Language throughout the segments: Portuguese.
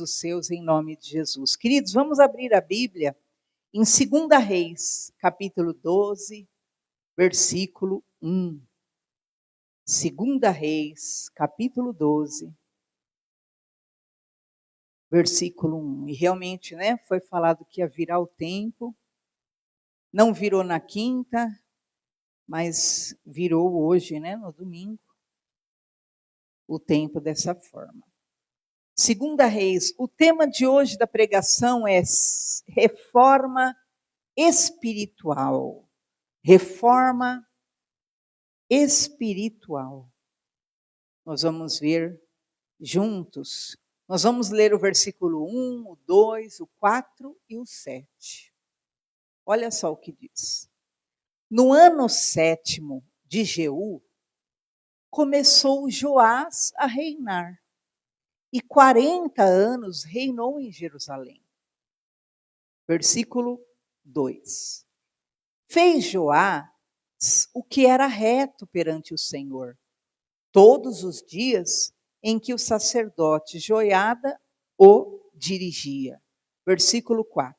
os seus em nome de Jesus. Queridos, vamos abrir a Bíblia em 2 Reis, capítulo 12, versículo 1. 2 Reis, capítulo 12, versículo 1. E realmente, foi falado que ia virar o tempo. Não virou na quinta, mas virou hoje, no domingo, o tempo dessa forma. 2 Reis, o tema de hoje da pregação é reforma espiritual. Reforma espiritual. Nós vamos ver juntos. Nós vamos ler o versículo 1, o 2, o 4 e o 7. Olha só o que diz. No ano 7º de Jeú, começou Joás a reinar. E 40 anos reinou em Jerusalém. Versículo 2. Fez Joás o que era reto perante o Senhor, todos os dias em que o sacerdote Joiada o dirigia. Versículo 4.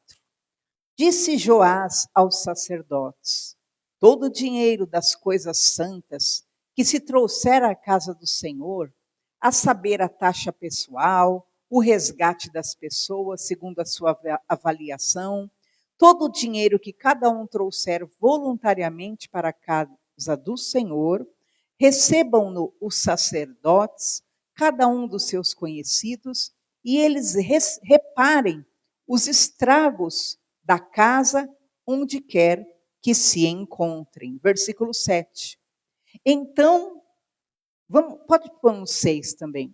Disse Joás aos sacerdotes: todo o dinheiro das coisas santas que se trouxer à casa do Senhor, a saber, a taxa pessoal, o resgate das pessoas segundo a sua avaliação, todo o dinheiro que cada um trouxer voluntariamente para a casa do Senhor, recebam-no os sacerdotes, cada um dos seus conhecidos, e eles reparem os estragos da casa onde quer que se encontrem. Versículo 7. Então, pode pôr um 6 também.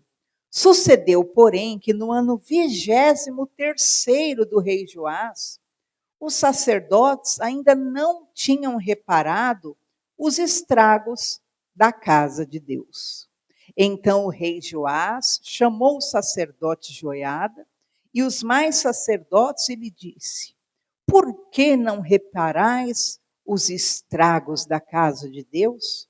Sucedeu, porém, que no ano 23º do rei Joás, os sacerdotes ainda não tinham reparado os estragos da casa de Deus. Então o rei Joás chamou o sacerdote Joiada e os mais sacerdotes e lhe disse: por que não reparais os estragos da casa de Deus?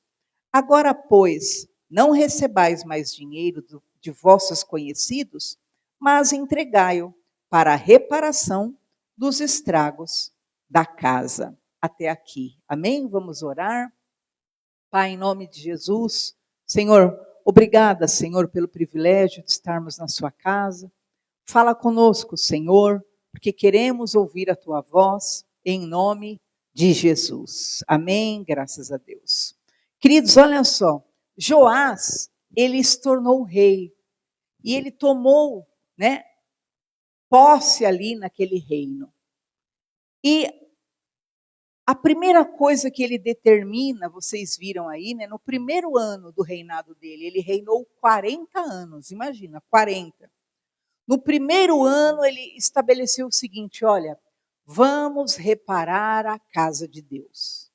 Agora, pois, não recebais mais dinheiro de vossos conhecidos, mas entregai-o para a reparação dos estragos da casa. Até aqui. Amém? Vamos orar. Pai, em nome de Jesus, Senhor, obrigada, Senhor, pelo privilégio de estarmos na sua casa. Fala conosco, Senhor, porque queremos ouvir a tua voz, em nome de Jesus. Amém? Graças a Deus. Queridos, olha só, Joás, ele se tornou rei, e ele tomou, posse ali naquele reino. E a primeira coisa que ele determina, vocês viram aí, no primeiro ano do reinado dele, ele reinou 40 anos, imagina, 40. No primeiro ano, ele estabeleceu o seguinte: olha, vamos reparar a casa de Deus.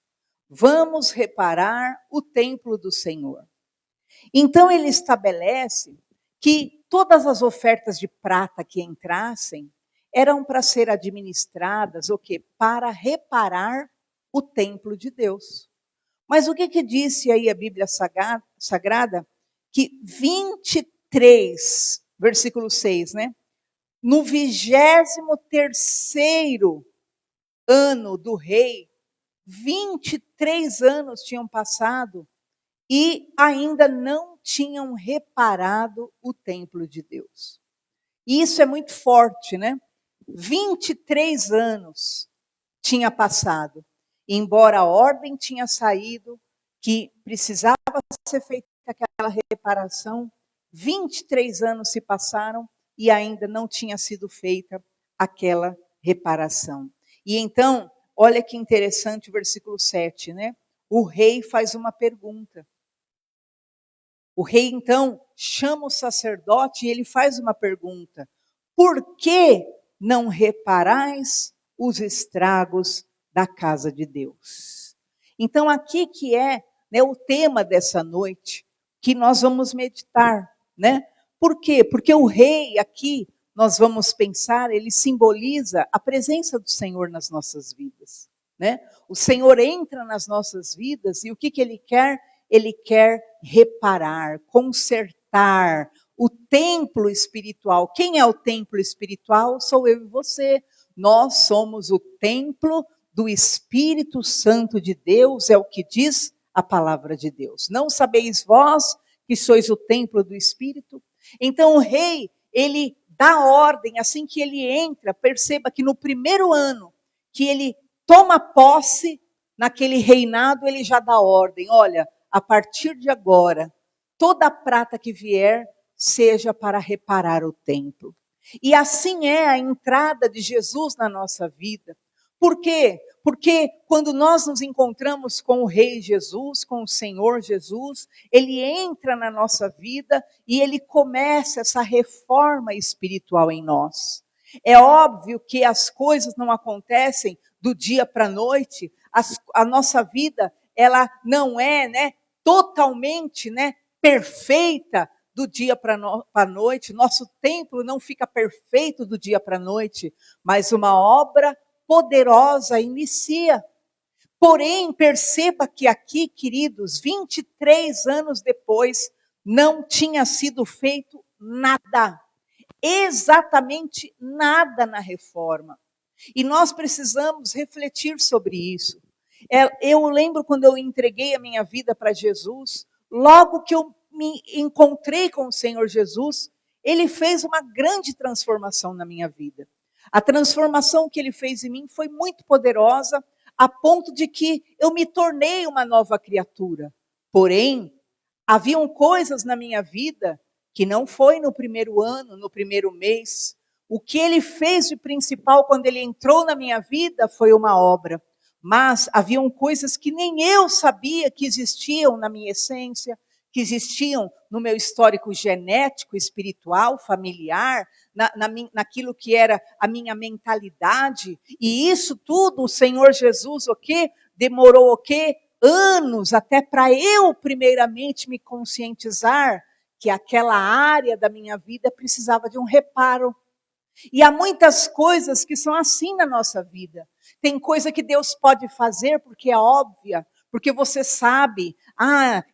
Vamos reparar o templo do Senhor. Então, ele estabelece que todas as ofertas de prata que entrassem eram para ser administradas, o quê? Para reparar o templo de Deus. Mas o que disse aí a Bíblia Sagrada? Que 23, versículo 6, no 23º ano do rei, 23 anos tinham passado e ainda não tinham reparado o templo de Deus. E isso é muito forte, 23 anos tinha passado, embora a ordem tinha saído, que precisava ser feita aquela reparação, 23 anos se passaram e ainda não tinha sido feita aquela reparação. E então, olha que interessante o versículo 7, O rei faz uma pergunta. O rei, então, chama o sacerdote e ele faz uma pergunta: por que não reparais os estragos da casa de Deus? Então, aqui que é, o tema dessa noite, que nós vamos meditar, Por quê? Porque o rei aqui, nós vamos pensar, ele simboliza a presença do Senhor nas nossas vidas, O Senhor entra nas nossas vidas e o que ele quer? Ele quer reparar, consertar o templo espiritual. Quem é o templo espiritual? Sou eu e você. Nós somos o templo do Espírito Santo de Deus, é o que diz a palavra de Deus. Não sabeis vós que sois o templo do Espírito? Então o rei, ele dá ordem, assim que ele entra, perceba que no primeiro ano que ele toma posse naquele reinado, ele já dá ordem, olha, a partir de agora, toda a prata que vier, seja para reparar o templo. E assim é a entrada de Jesus na nossa vida. Por quê? Porque quando nós nos encontramos com o Rei Jesus, com o Senhor Jesus, ele entra na nossa vida e ele começa essa reforma espiritual em nós. É óbvio que as coisas não acontecem do dia para a noite, a nossa vida ela não é totalmente perfeita do dia para a noite, nosso templo não fica perfeito do dia para a noite, mas uma obra poderosa inicia. Porém, perceba que aqui, queridos, 23 anos depois, não tinha sido feito nada, exatamente nada na reforma. E nós precisamos refletir sobre isso. Eu lembro quando eu entreguei a minha vida para Jesus, logo que eu me encontrei com o Senhor Jesus, ele fez uma grande transformação na minha vida. A transformação que ele fez em mim foi muito poderosa, a ponto de que eu me tornei uma nova criatura. Porém, haviam coisas na minha vida que não foi no primeiro ano, no primeiro mês. O que ele fez de principal quando ele entrou na minha vida foi uma obra. Mas haviam coisas que nem eu sabia que existiam na minha essência, que existiam no meu histórico genético, espiritual, familiar, naquilo que era a minha mentalidade. E isso tudo o Senhor Jesus, demorou anos até para eu primeiramente me conscientizar que aquela área da minha vida precisava de um reparo. E há muitas coisas que são assim na nossa vida. Tem coisa que Deus pode fazer porque é óbvia, porque você sabe,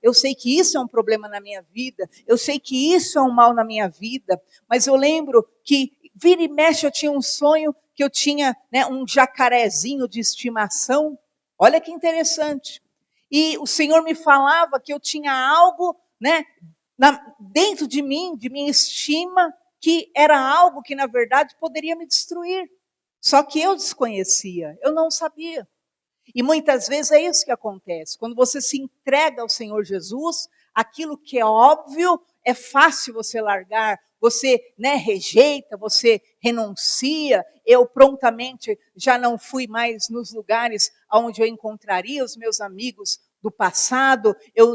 eu sei que isso é um problema na minha vida, eu sei que isso é um mal na minha vida, mas eu lembro que vira e mexe eu tinha um sonho que eu tinha um jacarezinho de estimação. Olha que interessante. E o Senhor me falava que eu tinha algo dentro de mim, de minha estima, que era algo que, na verdade, poderia me destruir. Só que eu desconhecia, eu não sabia. E muitas vezes é isso que acontece. Quando você se entrega ao Senhor Jesus, aquilo que é óbvio, é fácil você largar. Você rejeita, você renuncia. Eu prontamente já não fui mais nos lugares onde eu encontraria os meus amigos do passado. Eu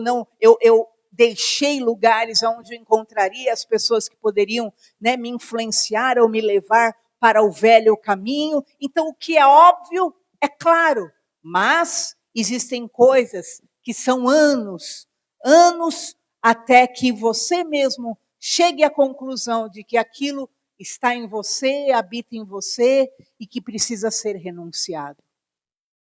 deixei lugares onde eu encontraria as pessoas que poderiam me influenciar ou me levar para o velho caminho. Então, o que é óbvio é claro, mas existem coisas que são anos até que você mesmo chegue à conclusão de que aquilo está em você, habita em você e que precisa ser renunciado.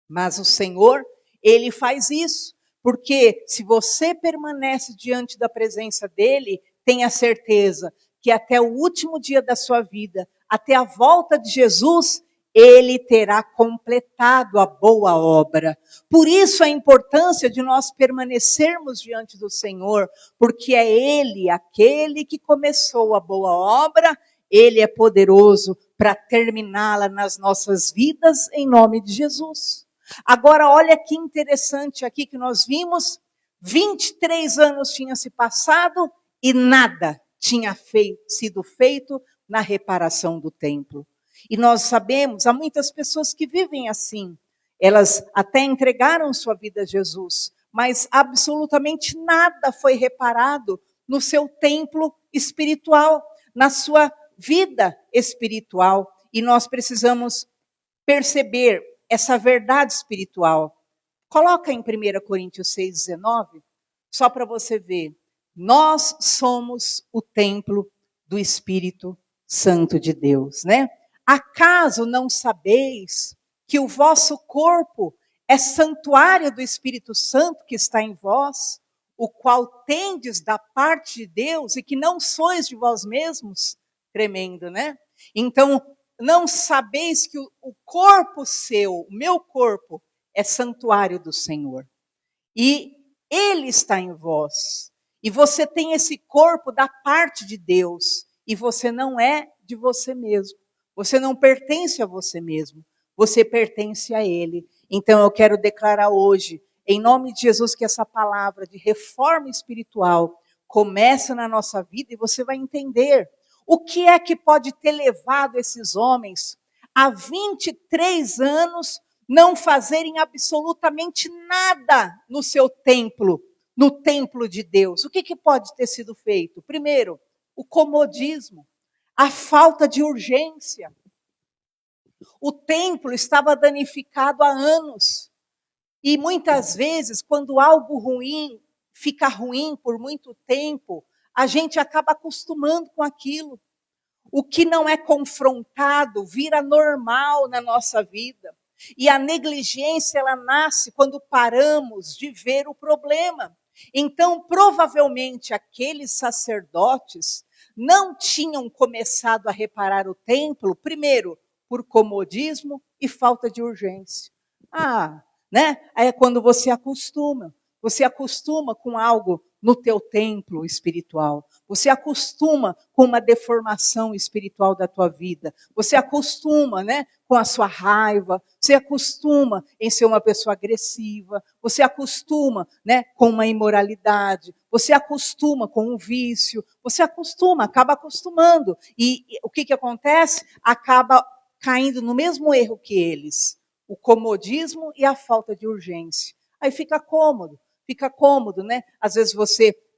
Mas o Senhor, ele faz isso. Porque se você permanece diante da presença dele, tenha certeza que até o último dia da sua vida, até a volta de Jesus, ele terá completado a boa obra. Por isso a importância de nós permanecermos diante do Senhor, porque é ele, aquele que começou a boa obra, ele é poderoso para terminá-la nas nossas vidas, em nome de Jesus. Agora, olha que interessante aqui que nós vimos, 23 anos tinha se passado e nada tinha sido feito na reparação do templo. E nós sabemos, há muitas pessoas que vivem assim, elas até entregaram sua vida a Jesus, mas absolutamente nada foi reparado no seu templo espiritual, na sua vida espiritual. E nós precisamos perceber essa verdade espiritual. Coloca em 1 Coríntios 6,19, só para você ver. Nós somos o templo do Espírito Santo de Deus, Acaso não sabeis que o vosso corpo é santuário do Espírito Santo que está em vós, o qual tendes da parte de Deus e que não sois de vós mesmos? Tremendo, né? Então, não sabeis que o corpo seu, o meu corpo, é santuário do Senhor. E Ele está em vós. E você tem esse corpo da parte de Deus. E você não é de você mesmo. Você não pertence a você mesmo. Você pertence a Ele. Então eu quero declarar hoje, em nome de Jesus, que essa palavra de reforma espiritual começa na nossa vida e você vai entender o que é que pode ter levado esses homens a 23 anos não fazerem absolutamente nada no seu templo, no templo de Deus. O que pode ter sido feito? Primeiro, o comodismo, a falta de urgência. O templo estava danificado há anos. E muitas vezes, quando algo ruim fica ruim por muito tempo, a gente acaba acostumando com aquilo. O que não é confrontado vira normal na nossa vida. E a negligência, ela nasce quando paramos de ver o problema. Então, provavelmente, aqueles sacerdotes não tinham começado a reparar o templo, primeiro, por comodismo e falta de urgência. Né? Aí é quando você acostuma com algo no teu templo espiritual. Você acostuma com uma deformação espiritual da tua vida. Você acostuma, né, com a sua raiva. Você acostuma em ser uma pessoa agressiva. Você acostuma, né, com uma imoralidade. Você acostuma com um vício. Você acaba acostumando. E o que acontece? Acaba caindo no mesmo erro que eles. O comodismo e a falta de urgência. Aí fica cômodo, né? Às vezes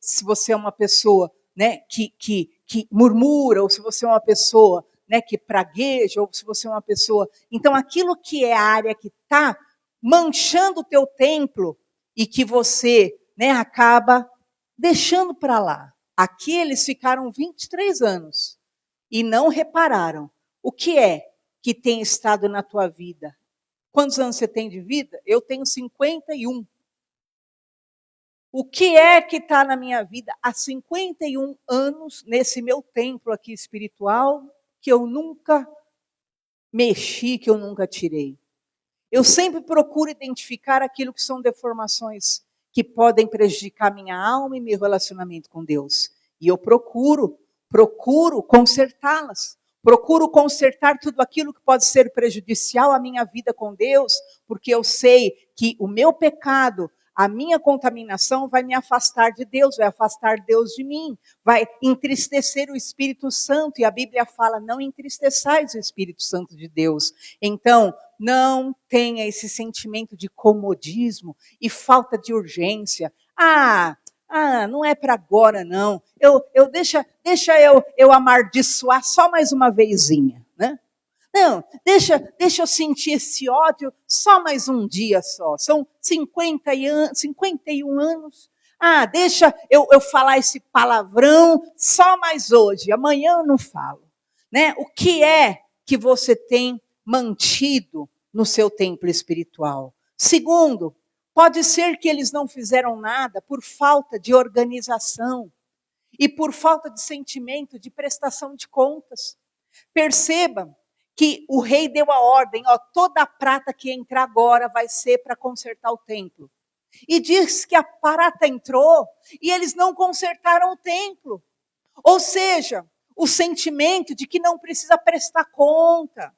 se você é uma pessoa, né, que murmura, ou se você é uma pessoa, né, que pragueja, ou se você é uma pessoa... Então, aquilo que é a área que está manchando o teu templo e que você, né, acaba deixando para lá. Aqui eles ficaram 23 anos e não repararam. O que é que tem estado na tua vida? Quantos anos você tem de vida? Eu tenho 51. O que é que está na minha vida há 51 anos, nesse meu templo aqui espiritual, que eu nunca mexi, que eu nunca tirei? Eu sempre procuro identificar aquilo que são deformações que podem prejudicar minha alma e meu relacionamento com Deus. E eu procuro consertá-las. Procuro consertar tudo aquilo que pode ser prejudicial à minha vida com Deus, porque eu sei que o meu pecado, a minha contaminação vai me afastar de Deus, vai afastar Deus de mim, vai entristecer o Espírito Santo, e a Bíblia fala, não entristeçais o Espírito Santo de Deus. Então, não tenha esse sentimento de comodismo e falta de urgência. Não é para agora não, deixa eu amaldiçoar só mais uma vezinha, né? Não, deixa eu sentir esse ódio só mais um dia só. São 51 anos. Deixa eu falar esse palavrão só mais hoje. Amanhã eu não falo. Né? O que é que você tem mantido no seu templo espiritual? Segundo, pode ser que eles não fizeram nada por falta de organização e por falta de sentimento de prestação de contas. Perceba que o rei deu a ordem, toda a prata que entrar agora vai ser para consertar o templo. E diz que a prata entrou e eles não consertaram o templo. Ou seja, o sentimento de que não precisa prestar conta.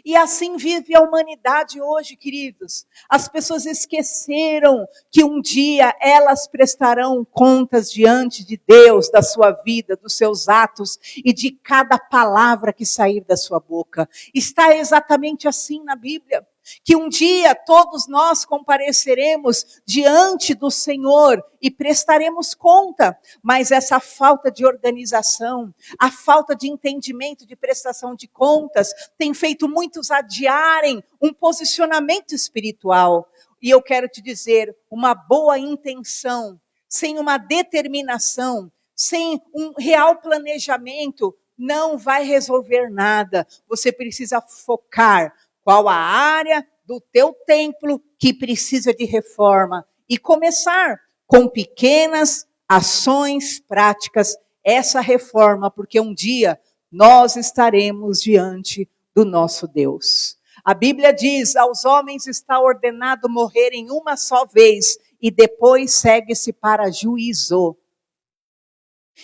E assim vive a humanidade hoje, queridos. As pessoas esqueceram que um dia elas prestarão contas diante de Deus, da sua vida, dos seus atos e de cada palavra que sair da sua boca. Está exatamente assim na Bíblia. Que um dia todos nós compareceremos diante do Senhor e prestaremos conta, mas essa falta de organização, a falta de entendimento de prestação de contas, tem feito muitos adiarem um posicionamento espiritual. E eu quero te dizer, uma boa intenção, sem uma determinação, sem um real planejamento, não vai resolver nada. Você precisa focar. Qual a área do teu templo que precisa de reforma? E começar com pequenas ações práticas, essa reforma, porque um dia nós estaremos diante do nosso Deus. A Bíblia diz, aos homens está ordenado morrerem uma só vez, e depois segue-se para juízo.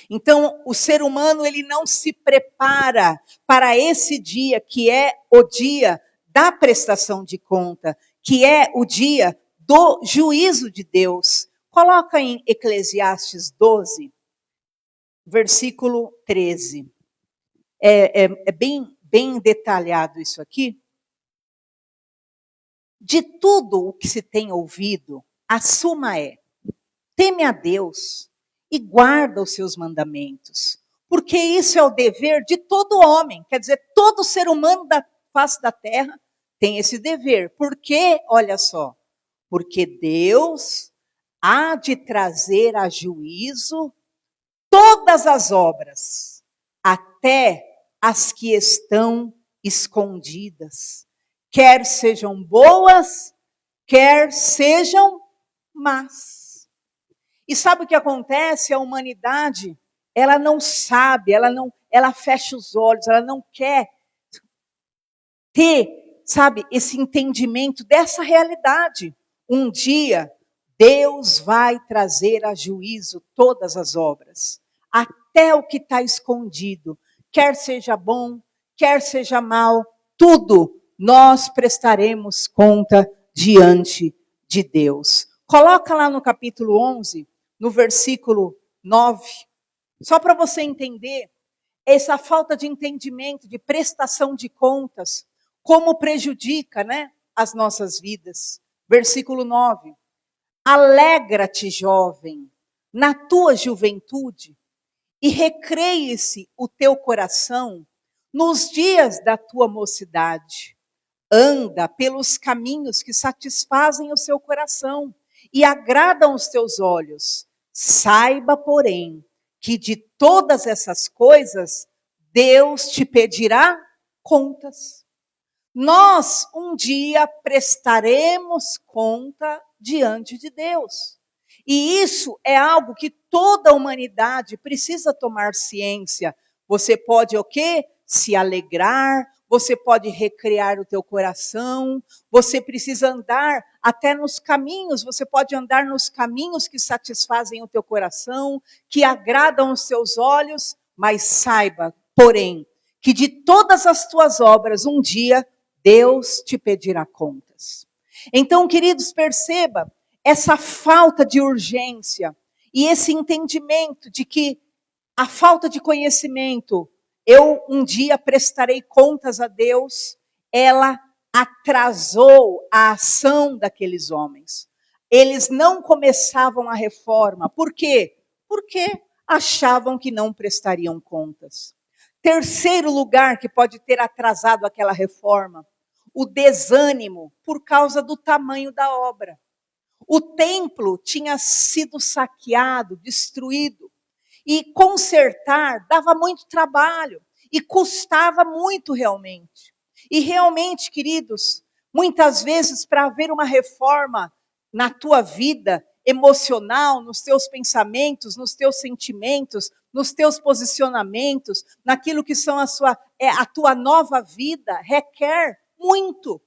Então, o ser humano, ele não se prepara para esse dia, que é o dia da prestação de conta, que é o dia do juízo de Deus. Coloca em Eclesiastes 12, versículo 13. É bem detalhado isso aqui. De tudo o que se tem ouvido, a suma é: teme a Deus e guarda os seus mandamentos, porque isso é o dever de todo homem, quer dizer, todo ser humano da face da terra tem esse dever. Porque, olha só, porque Deus há de trazer a juízo todas as obras, até as que estão escondidas, quer sejam boas, quer sejam más. E sabe o que acontece? A humanidade, ela não sabe, ela fecha os olhos, ela não quer ter, sabe, esse entendimento dessa realidade. Um dia, Deus vai trazer a juízo todas as obras, até o que está escondido, quer seja bom, quer seja mal, tudo nós prestaremos conta diante de Deus. Coloca lá no capítulo 11, no versículo 9, só para você entender essa falta de entendimento, de prestação de contas, como prejudica, né, as nossas vidas. Versículo 9. Alegra-te, jovem, na tua juventude, e recreie-se o teu coração nos dias da tua mocidade. Anda pelos caminhos que satisfazem o seu coração e agradam os teus olhos. Saiba, porém, que de todas essas coisas, Deus te pedirá contas. Nós um dia prestaremos conta diante de Deus. E isso é algo que toda a humanidade precisa tomar ciência. Você pode o quê? Se alegrar, você pode recrear o teu coração, você precisa andar até nos caminhos, você pode andar nos caminhos que satisfazem o teu coração, que agradam os teus olhos, mas saiba, porém, que de todas as tuas obras, um dia, Deus te pedirá contas. Então, queridos, perceba essa falta de urgência e esse entendimento de que a falta de conhecimento, eu um dia prestarei contas a Deus, ela atrasou a ação daqueles homens. Eles não começavam a reforma. Por quê? Porque achavam que não prestariam contas. Terceiro lugar que pode ter atrasado aquela reforma, o desânimo por causa do tamanho da obra. O templo tinha sido saqueado, destruído. E consertar dava muito trabalho e custava muito realmente. E realmente, queridos, muitas vezes para haver uma reforma na tua vida emocional, nos teus pensamentos, nos teus sentimentos, nos teus posicionamentos, naquilo que são a tua nova vida, requer muito.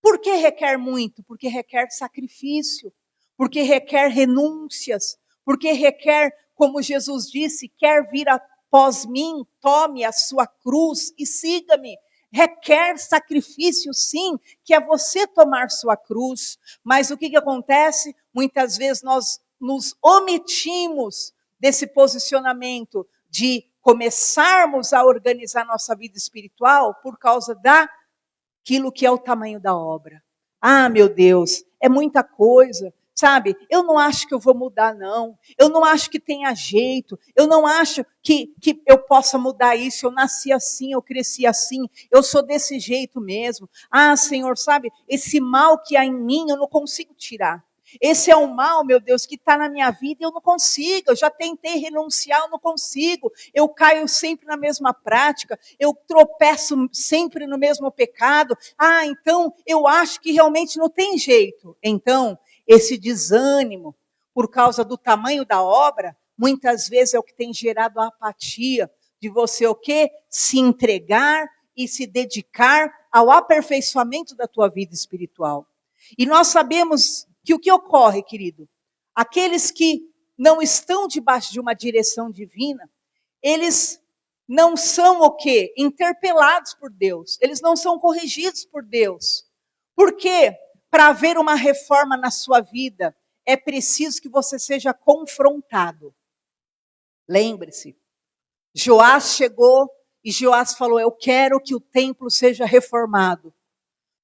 Por que requer muito? Porque requer sacrifício, porque requer renúncias, porque requer, como Jesus disse, quer vir após mim, tome a sua cruz e siga-me. Requer sacrifício, sim, que é você tomar sua cruz. Mas o que acontece? Muitas vezes nós nos omitimos desse posicionamento de começarmos a organizar nossa vida espiritual por causa daquilo que é o tamanho da obra. Ah, meu Deus, é muita coisa. Sabe, eu não acho que eu vou mudar, não. Eu não acho que tenha jeito. Eu não acho que eu possa mudar isso. Eu nasci assim, eu cresci assim. Eu sou desse jeito mesmo. Ah, Senhor, sabe, esse mal que há em mim, eu não consigo tirar. Esse é um mal, meu Deus, que está na minha vida e eu não consigo. Eu já tentei renunciar, eu não consigo. Eu caio sempre na mesma prática. Eu tropeço sempre no mesmo pecado. Ah, então eu acho que realmente não tem jeito. Então, esse desânimo, por causa do tamanho da obra, muitas vezes é o que tem gerado a apatia de você o quê? Se entregar e se dedicar ao aperfeiçoamento da tua vida espiritual. E nós sabemos que o que ocorre, querido? Aqueles que não estão debaixo de uma direção divina, eles não são o quê? Interpelados por Deus. Eles não são corrigidos por Deus. Por quê? Para haver uma reforma na sua vida, é preciso que você seja confrontado. Lembre-se, Joás chegou e Joás falou, eu quero que o templo seja reformado.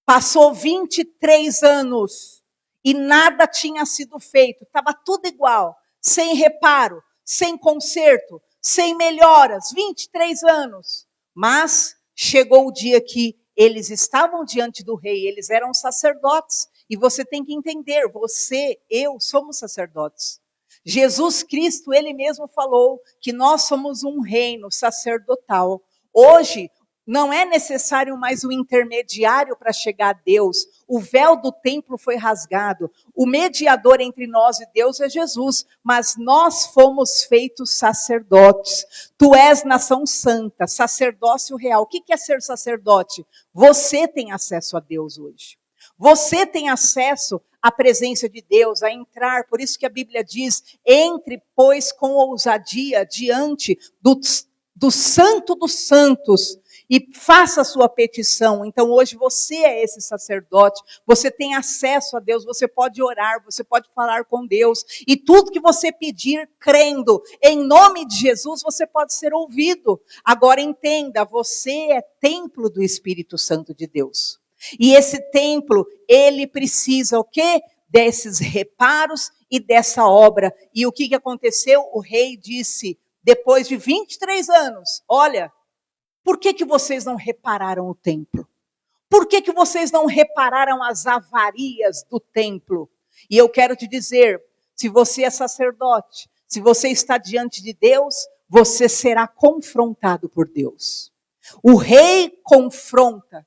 Passou 23 anos e nada tinha sido feito. Estava tudo igual, sem reparo, sem conserto, sem melhoras. 23 anos. Mas chegou o dia que eles estavam diante do rei, eles eram sacerdotes. E você tem que entender, você, eu, somos sacerdotes. Jesus Cristo, ele mesmo falou que nós somos um reino sacerdotal. Hoje, não é necessário mais um intermediário para chegar a Deus. O véu do templo foi rasgado. O mediador entre nós e Deus é Jesus. Mas nós fomos feitos sacerdotes. Tu és nação santa, sacerdócio real. O que é ser sacerdote? Você tem acesso a Deus hoje. Você tem acesso à presença de Deus, a entrar. Por isso que a Bíblia diz, entre, pois, com ousadia diante do Santo dos Santos e faça a sua petição. Então hoje você é esse sacerdote, você tem acesso a Deus, você pode orar, você pode falar com Deus, e tudo que você pedir crendo em nome de Jesus, você pode ser ouvido. Agora entenda, você é templo do Espírito Santo de Deus. E esse templo, ele precisa o quê? Desses reparos e dessa obra. E o que aconteceu? O rei disse, depois de 23 anos, olha, por que vocês não repararam o templo? Por que vocês não repararam as avarias do templo? E eu quero te dizer, se você é sacerdote, se você está diante de Deus, você será confrontado por Deus. O rei confronta.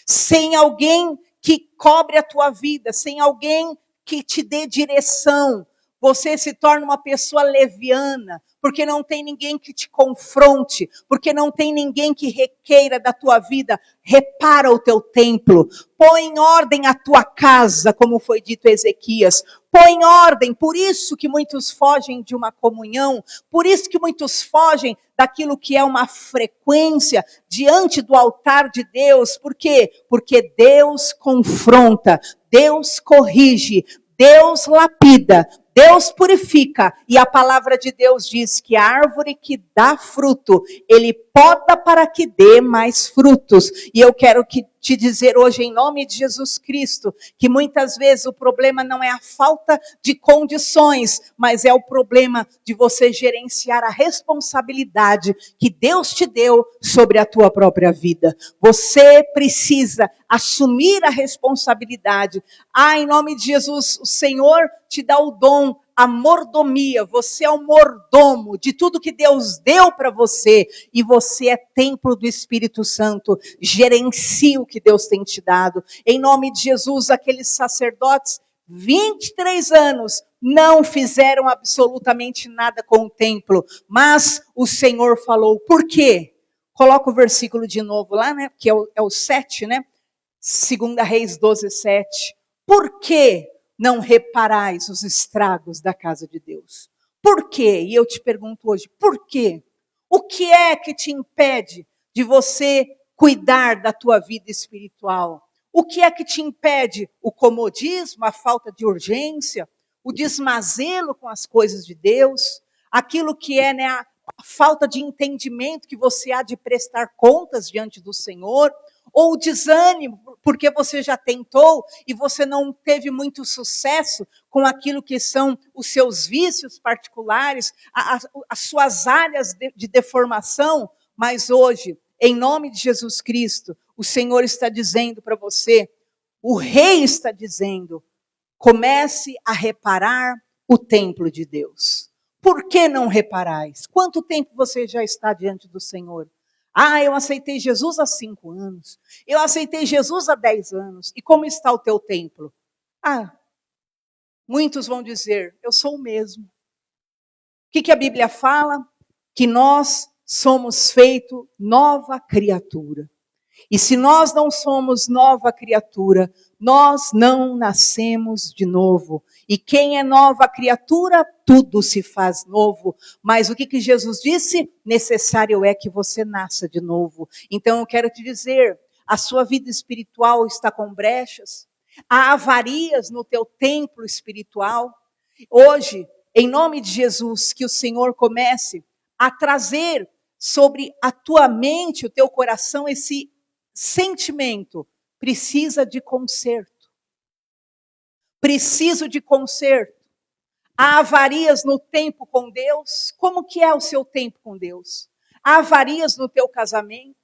Sem alguém que cobre a tua vida, sem alguém que te dê direção, você se torna uma pessoa leviana, porque não tem ninguém que te confronte, porque não tem ninguém que requeira da tua vida. Repara o teu templo, põe em ordem a tua casa, como foi dito a Ezequias, põe em ordem. Por isso que muitos fogem de uma comunhão, por isso que muitos fogem daquilo que é uma frequência diante do altar de Deus. Por quê? Porque Deus confronta, Deus corrige, Deus lapida, Deus purifica, e a palavra de Deus diz que a árvore que dá fruto, Ele poda para que dê mais frutos. E eu quero te dizer hoje, em nome de Jesus Cristo, que muitas vezes o problema não é a falta de condições, mas é o problema de você gerenciar a responsabilidade que Deus te deu sobre a tua própria vida. Você precisa assumir a responsabilidade. Em nome de Jesus, o Senhor te dá o dom, a mordomia. Você é o mordomo de tudo que Deus deu para você. E você é templo do Espírito Santo. Gerencie o que Deus tem te dado. Em nome de Jesus, aqueles sacerdotes, 23 anos, não fizeram absolutamente nada com o templo. Mas o Senhor falou, por quê? Coloca o versículo de novo lá, né? Que é o 7, né? 2 Reis 12, 7. Por que não reparais os estragos da casa de Deus? Por quê? E eu te pergunto hoje, por quê? O que é que te impede de você cuidar da tua vida espiritual? O que é que te impede? O comodismo, a falta de urgência, o desmazelo com as coisas de Deus, aquilo que é, né, a falta de entendimento que você há de prestar contas diante do Senhor, ou o desânimo, porque você já tentou e você não teve muito sucesso com aquilo que são os seus vícios particulares, as suas áreas de deformação. Mas hoje, em nome de Jesus Cristo, o Senhor está dizendo para você, o Rei está dizendo, comece a reparar o templo de Deus. Por que não reparais? Quanto tempo você já está diante do Senhor? Eu aceitei Jesus há 5 anos. Eu aceitei Jesus há 10 anos. E como está o teu templo? Muitos vão dizer, eu sou o mesmo. O que a Bíblia fala? Que nós somos feito nova criatura. E se nós não somos nova criatura, nós não nascemos de novo. E quem é nova criatura, tudo se faz novo. Mas o que Jesus disse? Necessário é que você nasça de novo. Então eu quero te dizer, a sua vida espiritual está com brechas. Há avarias no teu templo espiritual. Hoje, em nome de Jesus, que o Senhor comece a trazer sobre a tua mente, o teu coração, esse sentimento. Precisa de conserto. Preciso de conserto. Há avarias no tempo com Deus. Como que é o seu tempo com Deus? Há avarias no teu casamento.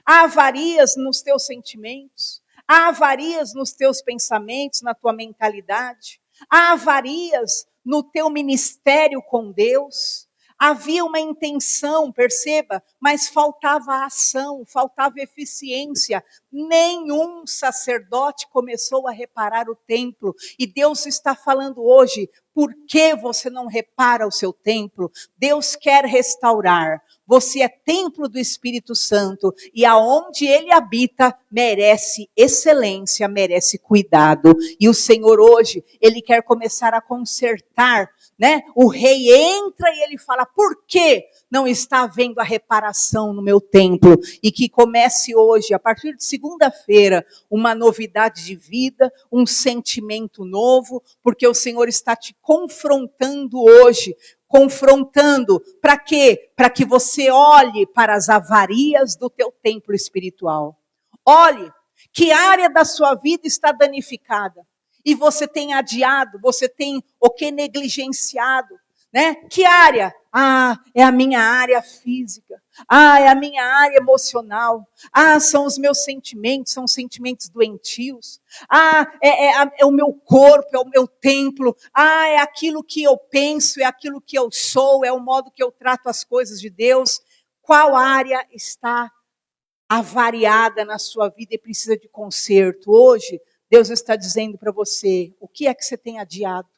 Há avarias nos teus sentimentos. Há avarias nos teus pensamentos, na tua mentalidade. Há avarias no teu ministério com Deus. Havia uma intenção, perceba, mas faltava ação, faltava eficiência. Nenhum sacerdote começou a reparar o templo. E Deus está falando hoje, por que você não repara o seu templo? Deus quer restaurar. Você é templo do Espírito Santo e aonde ele habita merece excelência, merece cuidado. E o Senhor hoje, ele quer começar a consertar, né? O rei entra e ele fala, por que não está havendo a reparação no meu templo? E que comece hoje, a partir de segunda-feira, uma novidade de vida, um sentimento novo, porque o Senhor está te confrontando hoje. Confrontando, para quê? Para que você olhe para as avarias do teu templo espiritual. Olhe, que área da sua vida está danificada? E você tem adiado, você tem o que negligenciado, né? Que área? Ah, é a minha área física. Ah, é a minha área emocional. Ah, são os meus sentimentos, são sentimentos doentios. Ah, é o meu corpo, é o meu templo. Ah, é aquilo que eu penso, é aquilo que eu sou, é o modo que eu trato as coisas de Deus. Qual área está avariada na sua vida e precisa de conserto? Hoje, Deus está dizendo para você, o que é que você tem adiado?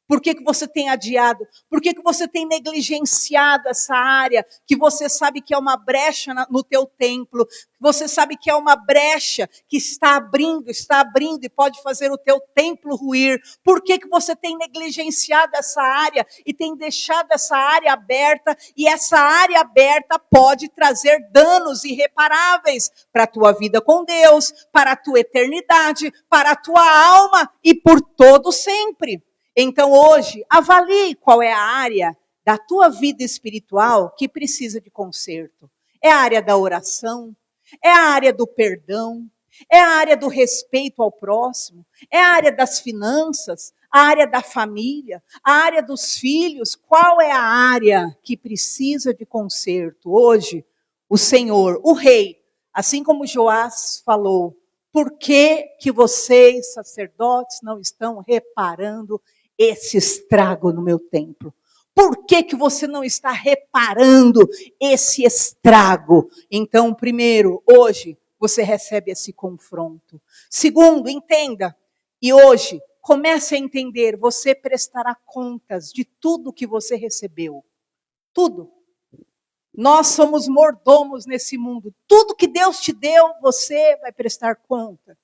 Por que você tem adiado? Por que você tem negligenciado essa área que você sabe que é uma brecha no teu templo? Você sabe que é uma brecha que está abrindo e pode fazer o teu templo ruir. Por que você tem negligenciado essa área e tem deixado essa área aberta? E essa área aberta pode trazer danos irreparáveis para a tua vida com Deus, para a tua eternidade, para a tua alma e por todo sempre. Então hoje, avalie qual é a área da tua vida espiritual que precisa de conserto. É a área da oração, é a área do perdão, é a área do respeito ao próximo, é a área das finanças, a área da família, a área dos filhos. Qual é a área que precisa de conserto? Hoje, o Senhor, o rei, assim como Joás falou, por que vocês, sacerdotes, não estão reparando esse estrago no meu templo? Por que você não está reparando esse estrago? Então, primeiro, hoje, você recebe esse confronto. Segundo, entenda, e hoje, comece a entender, você prestará contas de tudo que você recebeu. Tudo. Nós somos mordomos nesse mundo. Tudo que Deus te deu, você vai prestar conta.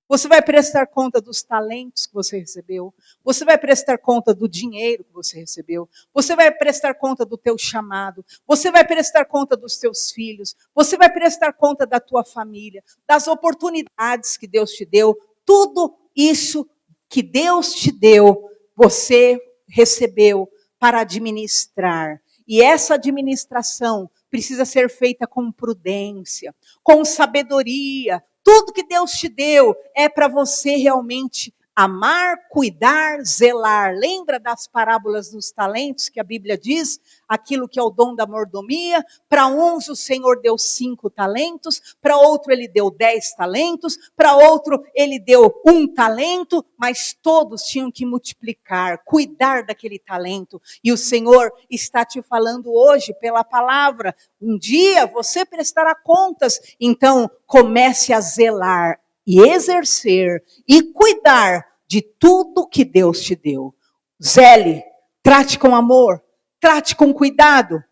Você vai prestar conta dos talentos que você recebeu. Você vai prestar conta do dinheiro que você recebeu. Você vai prestar conta do teu chamado. Você vai prestar conta dos teus filhos. Você vai prestar conta da tua família, das oportunidades que Deus te deu. Tudo isso que Deus te deu, você recebeu para administrar. E essa administração precisa ser feita com prudência, com sabedoria. Tudo que Deus te deu é para você realmente amar, cuidar, zelar. Lembra das parábolas dos talentos que a Bíblia diz? Aquilo que é o dom da mordomia. Para uns o Senhor deu 5 talentos, para outro ele deu 10 talentos, para outro ele deu 1 talento, mas todos tinham que multiplicar, cuidar daquele talento. E o Senhor está te falando hoje pela palavra. Um dia você prestará contas, então comece a zelar e exercer e cuidar de tudo que Deus te deu. Zele, trate com amor, trate com cuidado.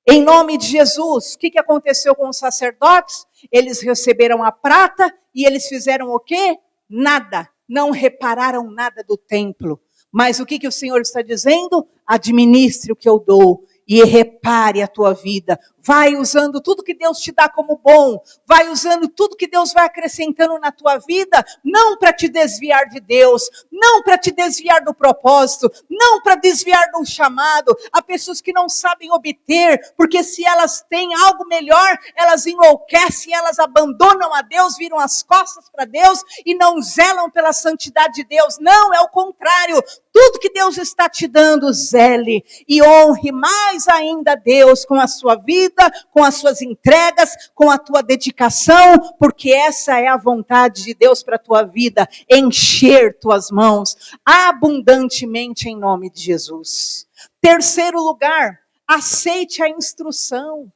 Em nome de Jesus, o que aconteceu com os sacerdotes? Eles receberam a prata e eles fizeram o quê? Nada, não repararam nada do templo. Mas o que o Senhor está dizendo? Administre o que eu dou e repare a tua vida. Vai usando tudo que Deus te dá como bom. Vai usando tudo que Deus vai acrescentando na tua vida. Não para te desviar de Deus. Não para te desviar do propósito. Não para desviar do chamado. Há pessoas que não sabem obter. Porque se elas têm algo melhor, elas enlouquecem. Elas abandonam a Deus, viram as costas para Deus e não zelam pela santidade de Deus. Não, é o contrário. Tudo que Deus está te dando, zele e honre mais ainda a Deus com a sua vida, com as suas entregas, com a tua dedicação, porque essa é a vontade de Deus para a tua vida, encher tuas mãos abundantemente em nome de Jesus. Terceiro lugar, aceite a instrução.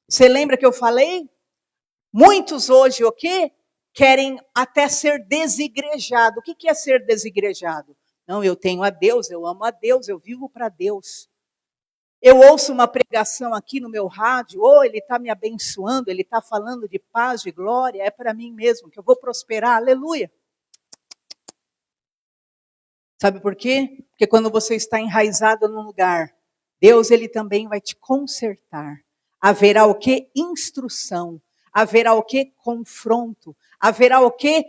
Você lembra que eu falei? Muitos hoje, o quê? Querem até ser desigrejado. O que é ser desigrejado? Não, eu tenho a Deus, eu amo a Deus, eu vivo para Deus. Eu ouço uma pregação aqui no meu rádio, ele está me abençoando, ele está falando de paz, de glória, é para mim mesmo, que eu vou prosperar, aleluia. Sabe por quê? Porque quando você está enraizado num lugar, Deus ele também vai te consertar. Haverá o quê? Instrução. Haverá o quê? Confronto. Haverá o quê?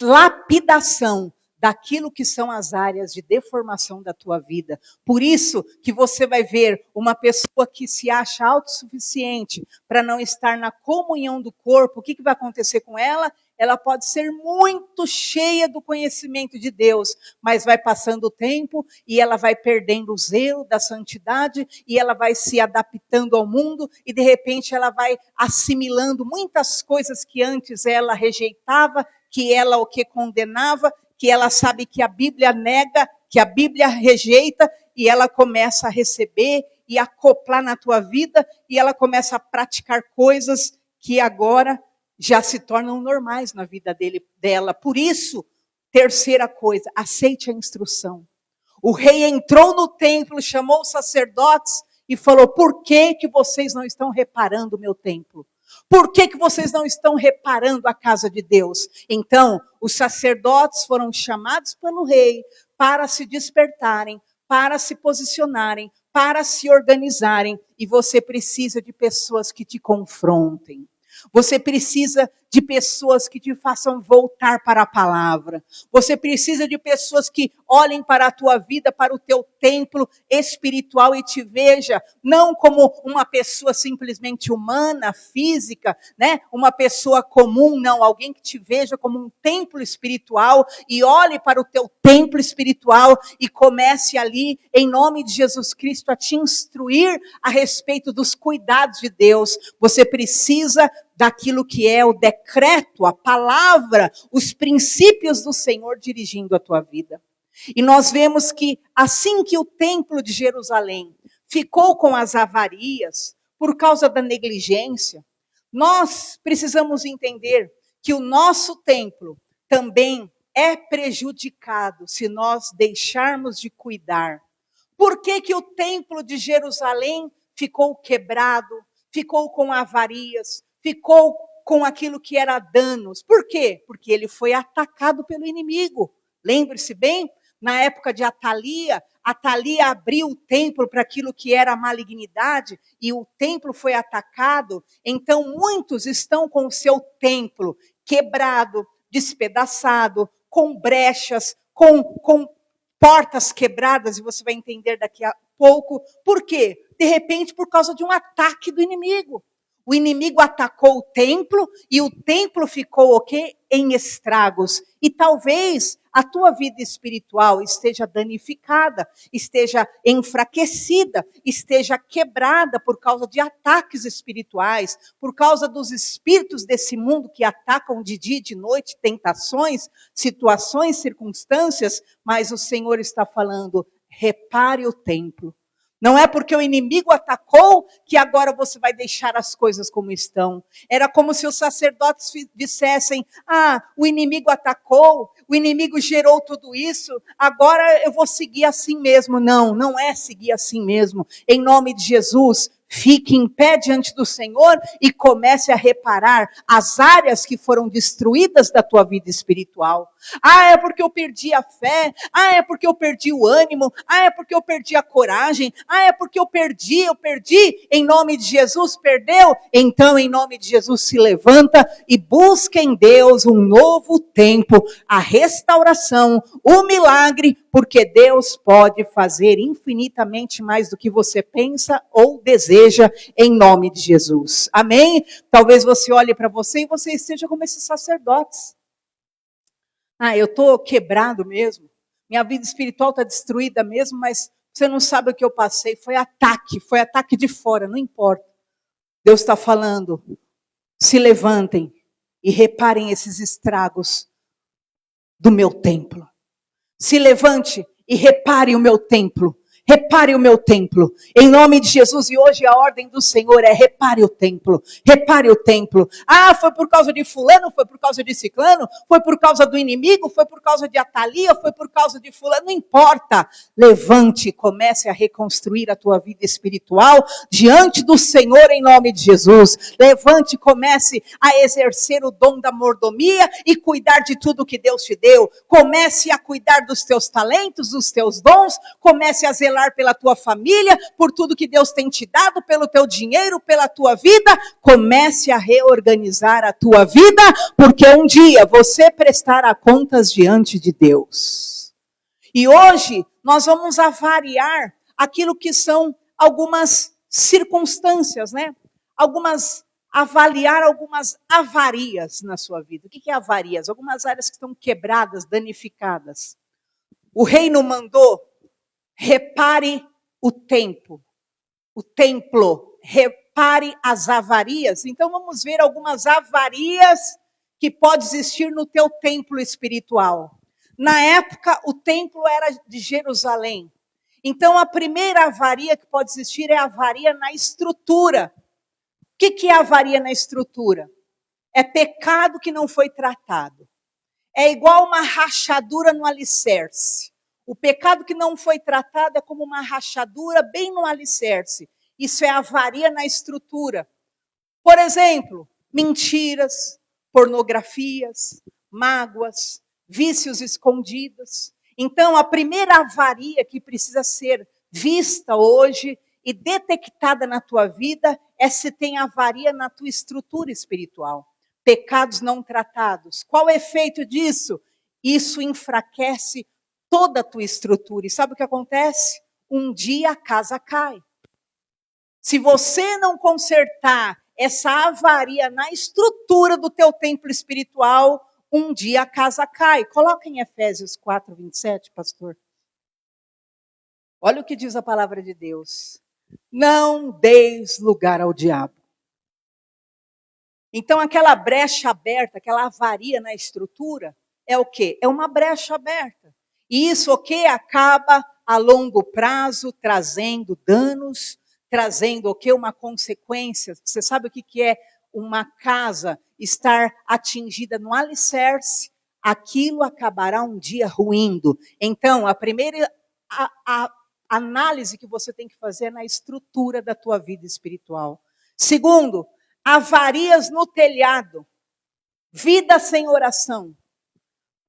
Lapidação daquilo que são as áreas de deformação da tua vida. Por isso que você vai ver uma pessoa que se acha autossuficiente para não estar na comunhão do corpo, o que vai acontecer com ela? Ela pode ser muito cheia do conhecimento de Deus, mas vai passando o tempo e ela vai perdendo o zelo da santidade e ela vai se adaptando ao mundo e de repente ela vai assimilando muitas coisas que antes ela rejeitava, que ela o que condenava, que ela sabe que a Bíblia nega, que a Bíblia rejeita, e ela começa a receber e acoplar na tua vida, e ela começa a praticar coisas que agora já se tornam normais na vida dela. Por isso, terceira coisa, aceite a instrução. O rei entrou no templo, chamou os sacerdotes e falou: por que vocês não estão reparando o meu templo? Por que vocês não estão reparando a casa de Deus? Então, os sacerdotes foram chamados pelo rei para se despertarem, para se posicionarem, para se organizarem. E você precisa de pessoas que te confrontem. Você precisa de pessoas que te façam voltar para a palavra. Você precisa de pessoas que olhem para a tua vida, para o teu templo espiritual e te veja não como uma pessoa simplesmente humana, física, né? Uma pessoa comum, não. Alguém que te veja como um templo espiritual e olhe para o teu templo espiritual e comece ali, em nome de Jesus Cristo, a te instruir a respeito dos cuidados de Deus. Você precisa daquilo que é o decreto, a palavra, os princípios do Senhor dirigindo a tua vida. E nós vemos que assim que o templo de Jerusalém ficou com as avarias, por causa da negligência, nós precisamos entender que o nosso templo também é prejudicado se nós deixarmos de cuidar. Por que o templo de Jerusalém ficou quebrado, ficou com avarias, ficou com aquilo que era danos? Por quê? Porque ele foi atacado pelo inimigo. Lembre-se bem, na época de Atalia abriu o templo para aquilo que era a malignidade e o templo foi atacado. Então muitos estão com o seu templo quebrado, despedaçado, com brechas, com portas quebradas, e você vai entender daqui a pouco. Por quê? De repente, por causa de um ataque do inimigo. O inimigo atacou o templo e o templo ficou o quê? Em estragos. E talvez a tua vida espiritual esteja danificada, esteja enfraquecida, esteja quebrada por causa de ataques espirituais, por causa dos espíritos desse mundo que atacam de dia e de noite, tentações, situações, circunstâncias, mas o Senhor está falando: repare o templo. Não é porque o inimigo atacou que agora você vai deixar as coisas como estão. Era como se os sacerdotes dissessem: o inimigo atacou, o inimigo gerou tudo isso, agora eu vou seguir assim mesmo. Não, não é seguir assim mesmo. Em nome de Jesus, fique em pé diante do Senhor e comece a reparar as áreas que foram destruídas da tua vida espiritual. É porque eu perdi a fé. É porque eu perdi o ânimo. É porque eu perdi a coragem. É porque eu perdi. Em nome de Jesus, perdeu? Então, em nome de Jesus, se levanta e busca em Deus um novo tempo, a restauração, o milagre, porque Deus pode fazer infinitamente mais do que você pensa ou deseja, em nome de Jesus. Amém? Talvez você olhe para você e você esteja como esses sacerdotes. Eu estou quebrado mesmo, minha vida espiritual está destruída mesmo, mas você não sabe o que eu passei, foi ataque de fora, não importa. Deus está falando, se levantem e reparem esses estragos do meu templo. Se levante e repare o meu templo. Repare o meu templo, em nome de Jesus. E hoje a ordem do Senhor é: repare o templo, repare o templo. Foi por causa de fulano, foi por causa de ciclano, foi por causa do inimigo, foi por causa de Atalia, foi por causa de fulano, não importa. Levante e comece a reconstruir a tua vida espiritual diante do Senhor, em nome de Jesus. Levante e comece a exercer o dom da mordomia e cuidar de tudo que Deus te deu. Comece a cuidar dos teus talentos, dos teus dons, comece a zelar pela tua família, por tudo que Deus tem te dado, pelo teu dinheiro, pela tua vida. Comece a reorganizar a tua vida, porque um dia você prestará contas diante de Deus. E hoje nós vamos avaliar aquilo que são algumas circunstâncias, né? Avaliar algumas avarias na sua vida. O que é avarias? Algumas áreas que estão quebradas, danificadas. O reino mandou: repare o templo, repare as avarias. Então vamos ver algumas avarias que pode existir no teu templo espiritual. Na época, o templo era de Jerusalém. Então a primeira avaria que pode existir é a avaria na estrutura. O que é avaria na estrutura? É pecado que não foi tratado. É igual uma rachadura no alicerce. O pecado que não foi tratado é como uma rachadura bem no alicerce. Isso é avaria na estrutura. Por exemplo, mentiras, pornografias, mágoas, vícios escondidos. Então, a primeira avaria que precisa ser vista hoje e detectada na tua vida é se tem avaria na tua estrutura espiritual. Pecados não tratados. Qual é o efeito disso? Isso enfraquece toda a tua estrutura. E sabe o que acontece? Um dia a casa cai. Se você não consertar essa avaria na estrutura do teu templo espiritual, um dia a casa cai. Coloca em Efésios 4, 27, pastor. Olha o que diz a palavra de Deus. Não deis lugar ao diabo. Então aquela brecha aberta, aquela avaria na estrutura, é o quê? É uma brecha aberta. E isso o quê? Acaba a longo prazo trazendo danos, trazendo o quê? Uma consequência. Você sabe o que é uma casa estar atingida no alicerce? Aquilo acabará um dia ruindo. Então, a primeira análise que você tem que fazer é na estrutura da tua vida espiritual. Segundo, avarias no telhado. Vida sem oração.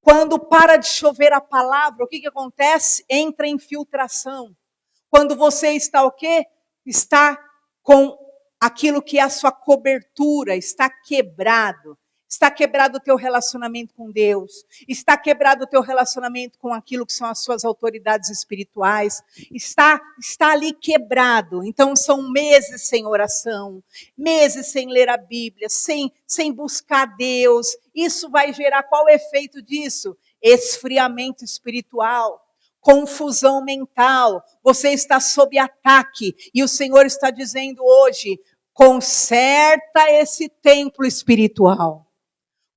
Quando para de chover a palavra, o que acontece? Entra em infiltração. Quando você está o quê? Está com aquilo que é a sua cobertura, está quebrado. Está quebrado o teu relacionamento com Deus. Está quebrado o teu relacionamento com aquilo que são as suas autoridades espirituais. Está ali quebrado. Então são meses sem oração, meses sem ler a Bíblia, sem buscar Deus. Isso vai gerar qual o efeito disso? Esfriamento espiritual. Confusão mental. Você está sob ataque. E o Senhor está dizendo hoje: conserta esse templo espiritual.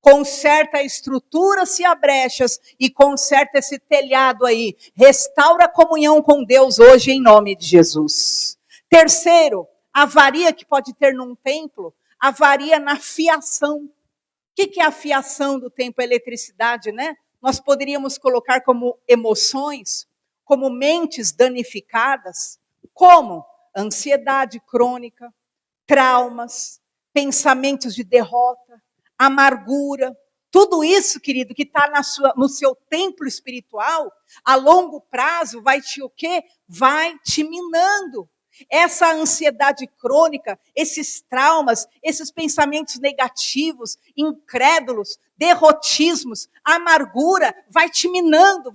conserta a estrutura se há brechas e conserta esse telhado aí. Restaura a comunhão com Deus hoje em nome de Jesus. Terceiro, avaria que pode ter num templo, avaria na fiação. O que é a fiação do templo? A eletricidade, né? Nós poderíamos colocar como emoções, como mentes danificadas, como ansiedade crônica, traumas, pensamentos de derrota, amargura. Tudo isso, querido, que está no seu templo espiritual, a longo prazo vai te o quê? Vai te minando. Essa ansiedade crônica, esses traumas, esses pensamentos negativos, incrédulos, derrotismos, amargura, vai te minando,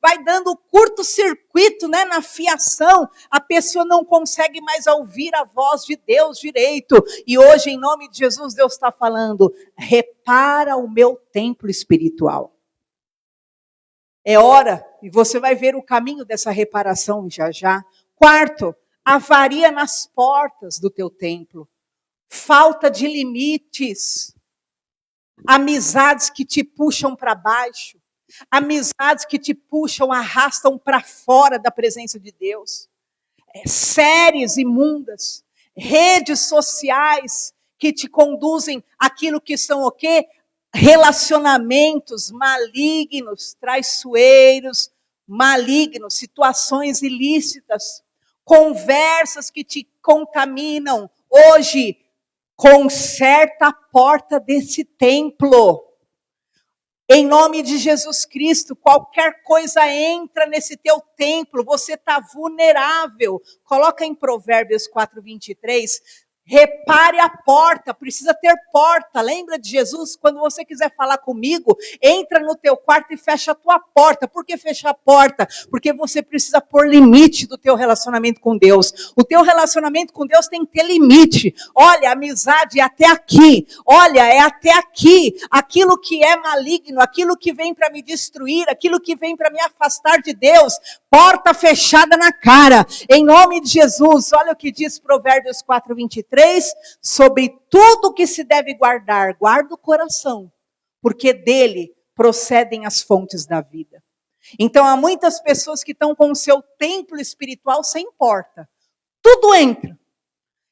vai dando curto-circuito, né, na fiação. A pessoa não consegue mais ouvir a voz de Deus direito. E hoje, em nome de Jesus, Deus está falando, repara o meu templo espiritual. É hora, e você vai ver o caminho dessa reparação já já. Quarto, avaria nas portas do teu templo. Falta de limites. Amizades que te puxam para baixo. Amizades que te puxam, arrastam para fora da presença de Deus. Séries imundas. Redes sociais que te conduzem àquilo que são o quê? Relacionamentos malignos, traiçoeiros, malignos, situações ilícitas. Conversas que te contaminam. Hoje, conserta a porta desse templo. Em nome de Jesus Cristo, qualquer coisa entra nesse teu templo, você está vulnerável. Coloca em Provérbios 4:23. Repare a porta, precisa ter porta. Lembra de Jesus? Quando você quiser falar comigo, entra no teu quarto e fecha a tua porta. Por que fechar a porta? Porque você precisa pôr limite do teu relacionamento com Deus. O teu relacionamento com Deus tem que ter limite. Olha, a amizade é até aqui. Olha, é até aqui. Aquilo que é maligno, aquilo que vem para me destruir, aquilo que vem para me afastar de Deus, porta fechada na cara. Em nome de Jesus, olha o que diz Provérbios 4:23. Sobre tudo que se deve guardar, guarda o coração, porque dele procedem as fontes da vida. Então há muitas pessoas que estão com o seu templo espiritual sem porta. Tudo entra.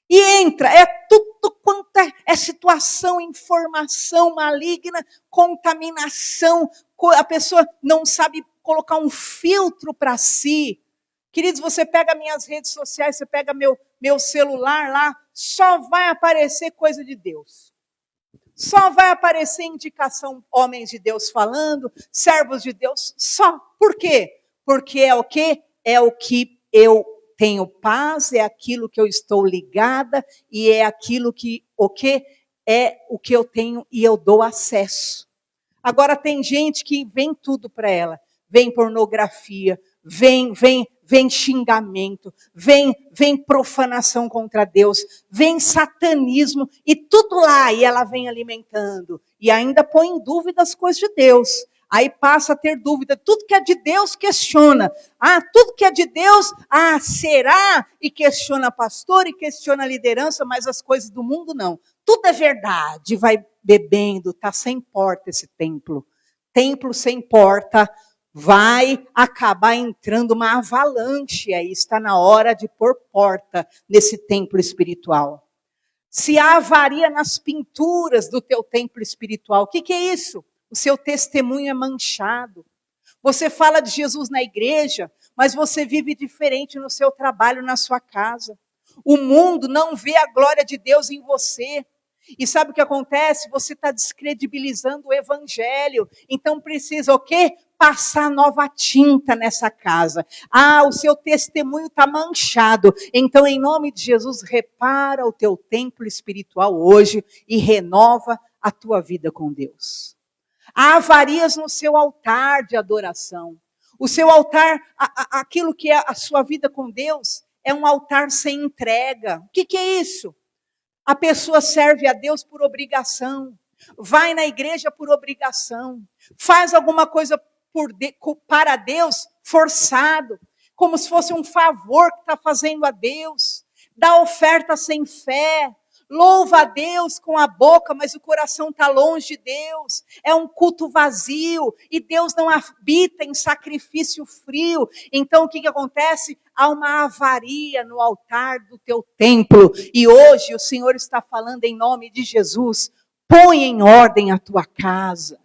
E entra, é tudo quanto é situação, informação maligna, contaminação. A pessoa não sabe colocar um filtro para si. Queridos, você pega minhas redes sociais, você pega meu celular lá, só vai aparecer coisa de Deus. Só vai aparecer indicação, homens de Deus falando, servos de Deus, só. Por quê? Porque é o quê? É o que eu tenho paz, é aquilo que eu estou ligada, e é aquilo que, o quê? É o que eu tenho e eu dou acesso. Agora tem gente que vem tudo para ela. Vem pornografia, vem xingamento, vem profanação contra Deus, vem satanismo e tudo lá, e ela vem alimentando. E ainda põe em dúvida as coisas de Deus. Aí passa a ter dúvida. Tudo que é de Deus, questiona. Tudo que é de Deus, será? E questiona pastor e questiona a liderança, mas as coisas do mundo não. Tudo é verdade. Vai bebendo, está sem porta esse templo. Templo sem porta, vai acabar entrando uma avalanche aí. Está na hora de pôr porta nesse templo espiritual. Se há avaria nas pinturas do teu templo espiritual, o que é isso? O seu testemunho é manchado. Você fala de Jesus na igreja, mas você vive diferente no seu trabalho, na sua casa. O mundo não vê a glória de Deus em você. E sabe o que acontece? Você está descredibilizando o evangelho. Então precisa o quê? Passar nova tinta nessa casa. O seu testemunho está manchado. Então, em nome de Jesus, repara o teu templo espiritual hoje e renova a tua vida com Deus. Há avarias no seu altar de adoração. O seu altar, aquilo que é a sua vida com Deus, é um altar sem entrega. O que é isso? A pessoa serve a Deus por obrigação. Vai na igreja por obrigação. Faz alguma coisa para Deus forçado. Como se fosse um favor que está fazendo a Deus. Dá oferta sem fé. louva a Deus com a boca, mas o coração está longe de Deus. É um culto vazio e Deus não habita em sacrifício frio. Então o que acontece? Há uma avaria no altar do teu templo. E hoje o Senhor está falando em nome de Jesus: põe em ordem a tua casa.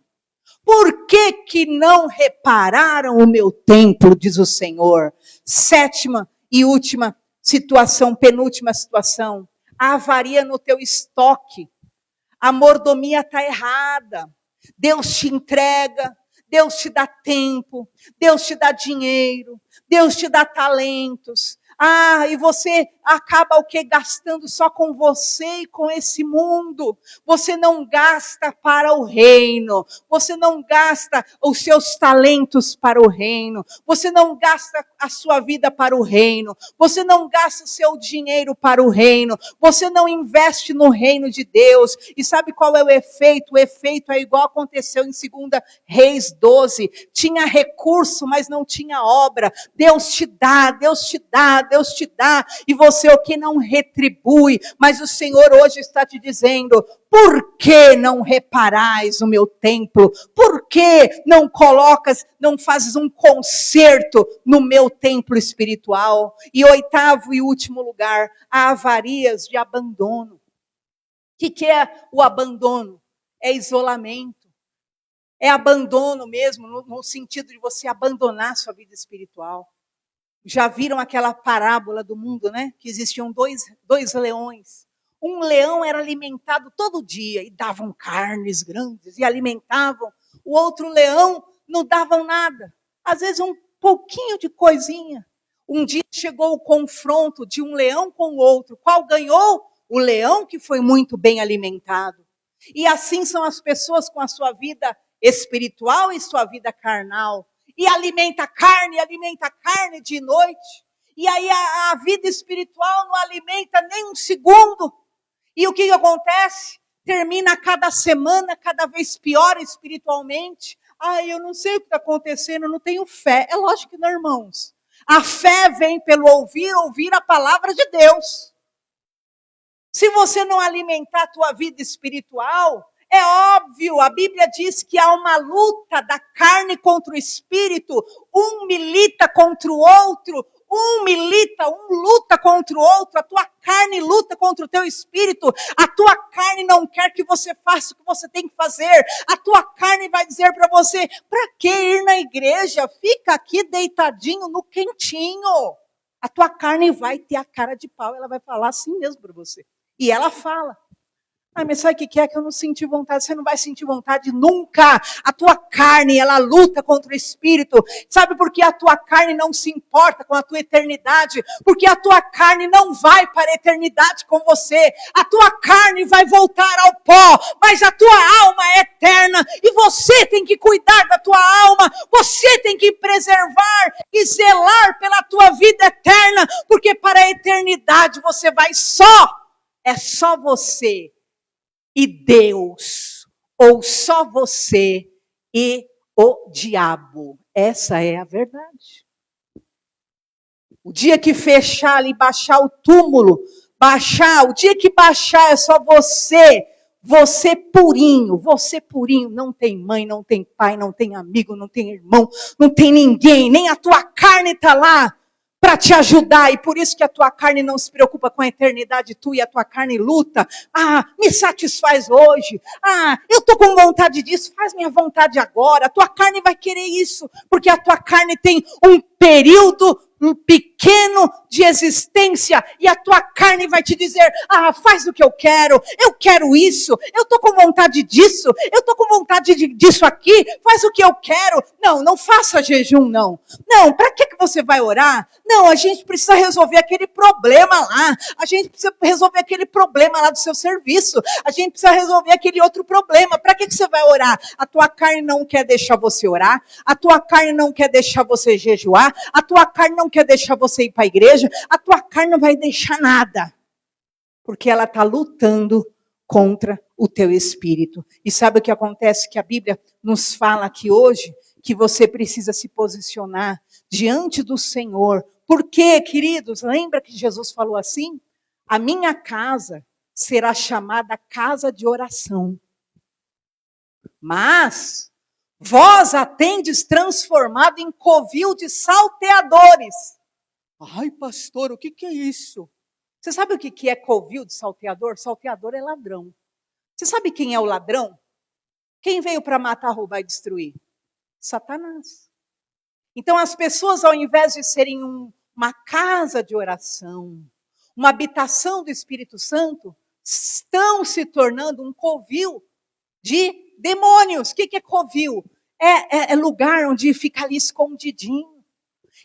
Por que não repararam o meu templo, diz o Senhor? Sétima e última situação, penúltima situação. A avaria no teu estoque. A mordomia está errada. Deus te entrega, Deus te dá tempo, Deus te dá dinheiro, Deus te dá talentos. E você acaba o quê? Gastando só com você e com esse mundo. Você não gasta para o reino. Você não gasta os seus talentos para o reino. Você não gasta a sua vida para o reino. Você não gasta o seu dinheiro para o reino. Você não investe no reino de Deus. E sabe qual é o efeito? O efeito é igual aconteceu em 2 Reis 12. Tinha recurso, mas não tinha obra. Deus te dá, Deus te dá, Deus te dá, e você o que não retribui, mas o Senhor hoje está te dizendo: por que não reparais o meu templo? Por que não não fazes um conserto no meu templo espiritual? E oitavo e último lugar, há avarias de abandono. O que é o abandono? É isolamento. É abandono mesmo, no sentido de você abandonar sua vida espiritual. Já viram aquela parábola do mundo, né? Que existiam dois leões. Um leão era alimentado todo dia e davam carnes grandes e alimentavam. O outro leão não davam nada. Às vezes um pouquinho de coisinha. Um dia chegou o confronto de um leão com o outro. Qual ganhou? O leão que foi muito bem alimentado. E assim são as pessoas com a sua vida espiritual e sua vida carnal. E alimenta carne de noite. E aí a vida espiritual não alimenta nem um segundo. E o que acontece? Termina cada semana cada vez pior espiritualmente. Eu não sei o que está acontecendo, eu não tenho fé. É lógico que não, irmãos. A fé vem pelo ouvir a palavra de Deus. Se você não alimentar a tua vida espiritual, é óbvio, a Bíblia diz que há uma luta da carne contra o espírito, um milita contra o outro, um luta contra o outro, a tua carne luta contra o teu espírito, a tua carne não quer que você faça o que você tem que fazer, a tua carne vai dizer para você: para que ir na igreja? Fica aqui deitadinho no quentinho. A tua carne vai ter a cara de pau, ela vai falar assim mesmo para você. E ela fala: mas sabe o que é que eu não senti vontade? Você não vai sentir vontade nunca. A tua carne, ela luta contra o espírito. Sabe por que a tua carne não se importa com a tua eternidade? Porque a tua carne não vai para a eternidade com você. A tua carne vai voltar ao pó, mas a tua alma é eterna. E você tem que cuidar da tua alma. Você tem que preservar e zelar pela tua vida eterna. Porque para a eternidade você vai é só você e Deus, ou só você e o diabo. Essa é a verdade. O dia que fechar ali, baixar o túmulo, o dia que baixar é só você purinho, não tem mãe, não tem pai, não tem amigo, não tem irmão, não tem ninguém, nem a tua carne está lá para te ajudar, e por isso que a tua carne não se preocupa com a eternidade, tu e a tua carne luta. Me satisfaz hoje. Eu estou com vontade disso, faz minha vontade agora. A tua carne vai querer isso, porque a tua carne tem um período pequeno de existência, e a tua carne vai te dizer: faz o que eu quero isso, eu estou com vontade disso, eu estou com vontade disso aqui, faz o que eu quero. Não faça jejum, não, para que você vai orar? Não, a gente precisa resolver aquele problema lá, a gente precisa resolver aquele problema lá do seu serviço, a gente precisa resolver aquele outro problema. Para que você vai orar? A tua carne não quer deixar você orar, a tua carne não quer deixar você jejuar, a tua carne não quer deixar você ir para a igreja, a tua carne não vai deixar nada, porque ela está lutando contra o teu espírito. E sabe o que acontece? Que a Bíblia nos fala aqui hoje, que você precisa se posicionar diante do Senhor. Por quê, queridos? Lembra que Jesus falou assim? A minha casa será chamada casa de oração. Mas vós a tendes transformado em covil de salteadores. Ai, pastor, o que é isso? Você sabe o que é covil de salteador? Salteador é ladrão. Você sabe quem é o ladrão? Quem veio para matar, roubar e destruir? Satanás. Então as pessoas, ao invés de serem uma casa de oração, uma habitação do Espírito Santo, estão se tornando um covil de demônios. O que é covil? É lugar onde fica ali escondidinho.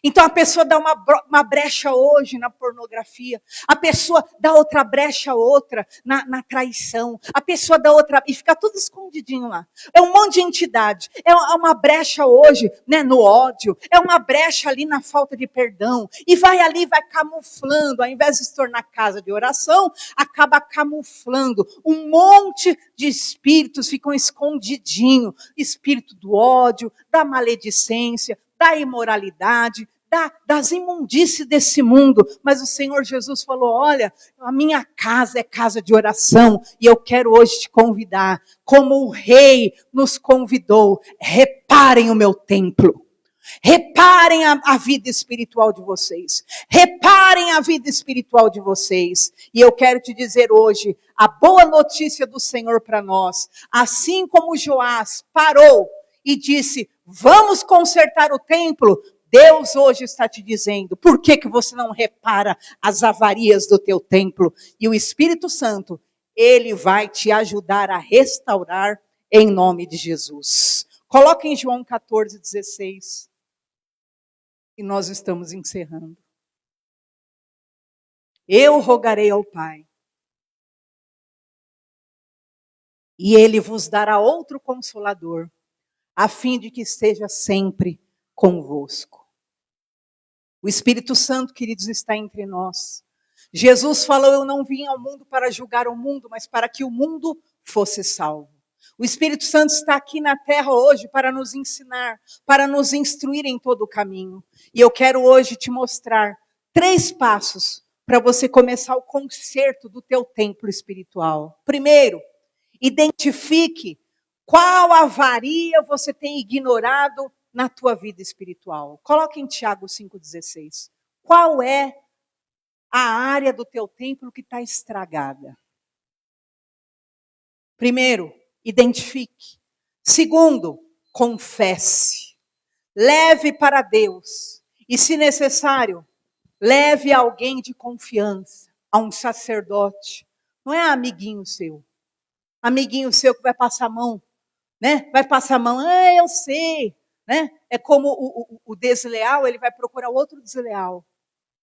Então a pessoa dá uma brecha hoje na pornografia, a pessoa dá outra brecha outra na traição, a pessoa dá outra, e fica tudo escondidinho lá. É um monte de entidade, é uma brecha hoje, né, no ódio, é uma brecha ali na falta de perdão, e vai ali, vai camuflando, ao invés de se tornar casa de oração, acaba camuflando. Um monte de espíritos ficam escondidinho, espírito do ódio, da maledicência, da imoralidade, das imundícies desse mundo. Mas o Senhor Jesus falou, olha, a minha casa é casa de oração, e eu quero hoje te convidar, como o rei nos convidou, reparem o meu templo. Reparem a vida espiritual de vocês. Reparem a vida espiritual de vocês. E eu quero te dizer hoje, a boa notícia do Senhor para nós, assim como Joás parou e disse, vamos consertar o templo, Deus hoje está te dizendo, por que você não repara as avarias do teu templo? E o Espírito Santo, ele vai te ajudar a restaurar em nome de Jesus. Coloca em João 14:16. E nós estamos encerrando. Eu rogarei ao Pai, e Ele vos dará outro Consolador, a fim de que esteja sempre convosco. O Espírito Santo, queridos, está entre nós. Jesus falou, eu não vim ao mundo para julgar o mundo, mas para que o mundo fosse salvo. O Espírito Santo está aqui na terra hoje para nos ensinar, para nos instruir em todo o caminho. E eu quero hoje te mostrar 3 passos para você começar o conserto do teu templo espiritual. Primeiro, identifique qual avaria você tem ignorado na tua vida espiritual. Coloque em Tiago 5,16. Qual é a área do teu templo que está estragada? Primeiro, identifique. Segundo, confesse. Leve para Deus. E, se necessário, leve alguém de confiança, a um sacerdote. Não é amiguinho seu. Amiguinho seu que vai passar a mão, né? Vai passar a mão, eu sei, né? É como o desleal, ele vai procurar outro desleal.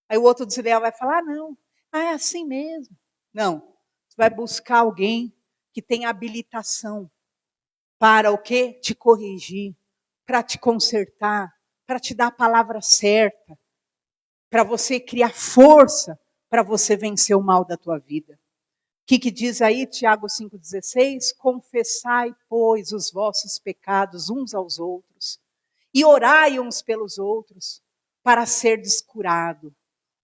Aí o outro desleal vai falar, não, é assim mesmo. Não, você vai buscar alguém que tem habilitação para o quê? Te corrigir, para te consertar, para te dar a palavra certa, para você criar força, para você vencer o mal da tua vida. O que diz aí Tiago 5,16? Confessai, pois, os vossos pecados uns aos outros, e orai uns pelos outros, para serdes curado.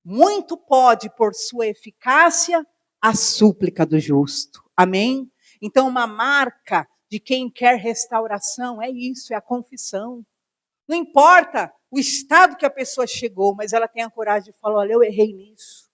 Muito pode, por sua eficácia, a súplica do justo. Amém? Então, uma marca de quem quer restauração é isso, é a confissão. Não importa o estado que a pessoa chegou, mas ela tem a coragem de falar, olha, eu errei nisso.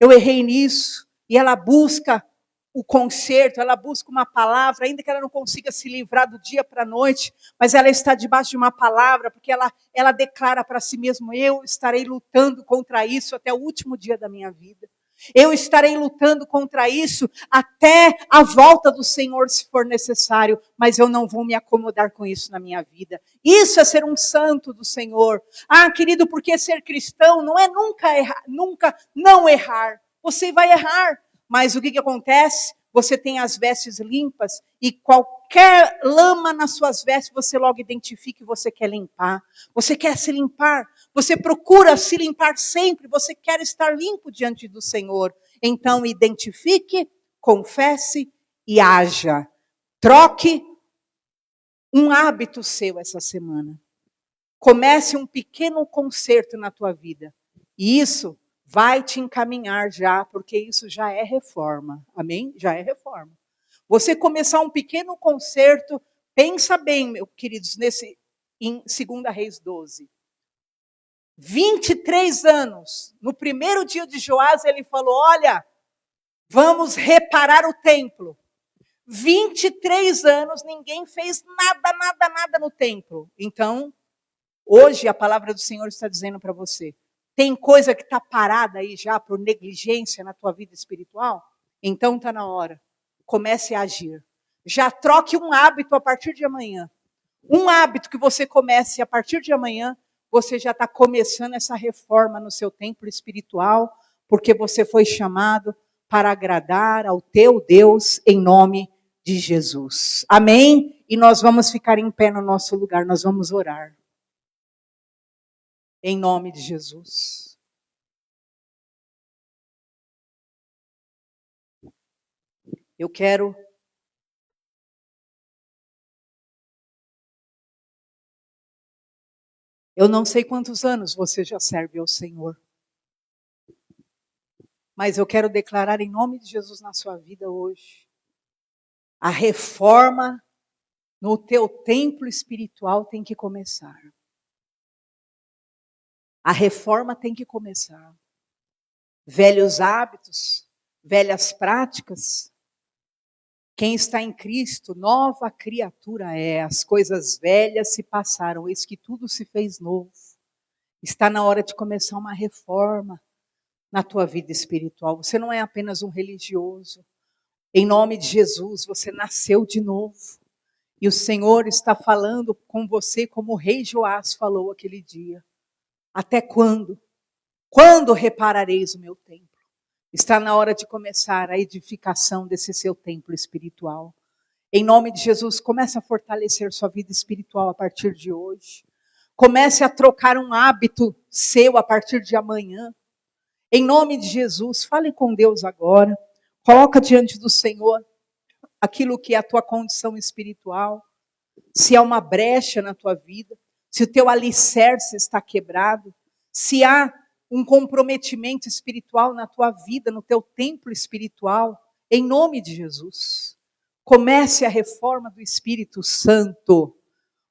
Eu errei nisso. E ela busca o conserto, ela busca uma palavra, ainda que ela não consiga se livrar do dia para a noite, mas ela está debaixo de uma palavra, porque ela declara para si mesma, eu estarei lutando contra isso até o último dia da minha vida. Eu estarei lutando contra isso até a volta do Senhor, se for necessário, mas eu não vou me acomodar com isso na minha vida. Isso é ser um santo do Senhor. Ah, querido, porque ser cristão não é nunca errar, nunca não errar. Você vai errar, mas o que acontece? Você tem as vestes limpas e qualquer lama nas suas vestes, você logo identifica que você quer limpar. Você quer se limpar, você procura se limpar sempre, você quer estar limpo diante do Senhor. Então identifique, confesse e haja. Troque um hábito seu essa semana. Comece um pequeno conserto na tua vida. E isso vai te encaminhar já, porque isso já é reforma. Amém? Já é reforma. Você começar um pequeno concerto, pensa bem, meus queridos, em 2 Reis 12. 23 anos, no primeiro dia de Joás, ele falou: olha, vamos reparar o templo. 23 anos, ninguém fez nada no templo. Então, hoje a palavra do Senhor está dizendo para você, tem coisa que está parada aí já por negligência na tua vida espiritual? Então está na hora. Comece a agir. Já troque um hábito a partir de amanhã. Um hábito que você comece a partir de amanhã, você já está começando essa reforma no seu templo espiritual, porque você foi chamado para agradar ao teu Deus em nome de Jesus. Amém? E nós vamos ficar em pé no nosso lugar, nós vamos orar. Em nome de Jesus. Eu não sei quantos anos você já serve ao Senhor. Mas eu quero declarar em nome de Jesus na sua vida hoje. A reforma no teu templo espiritual tem que começar. A reforma tem que começar. Velhos hábitos, velhas práticas. Quem está em Cristo, nova criatura é. As coisas velhas se passaram, eis que tudo se fez novo. Está na hora de começar uma reforma na tua vida espiritual. Você não é apenas um religioso. Em nome de Jesus, você nasceu de novo. E o Senhor está falando com você como o rei Joás falou aquele dia. Até quando? Quando reparareis o meu templo? Está na hora de começar a edificação desse seu templo espiritual. Em nome de Jesus, comece a fortalecer sua vida espiritual a partir de hoje. Comece a trocar um hábito seu a partir de amanhã. Em nome de Jesus, fale com Deus agora. Coloca diante do Senhor aquilo que é a tua condição espiritual. Se há uma brecha na tua vida, se o teu alicerce está quebrado, se há um comprometimento espiritual na tua vida, no teu templo espiritual, em nome de Jesus. Comece a reforma do Espírito Santo.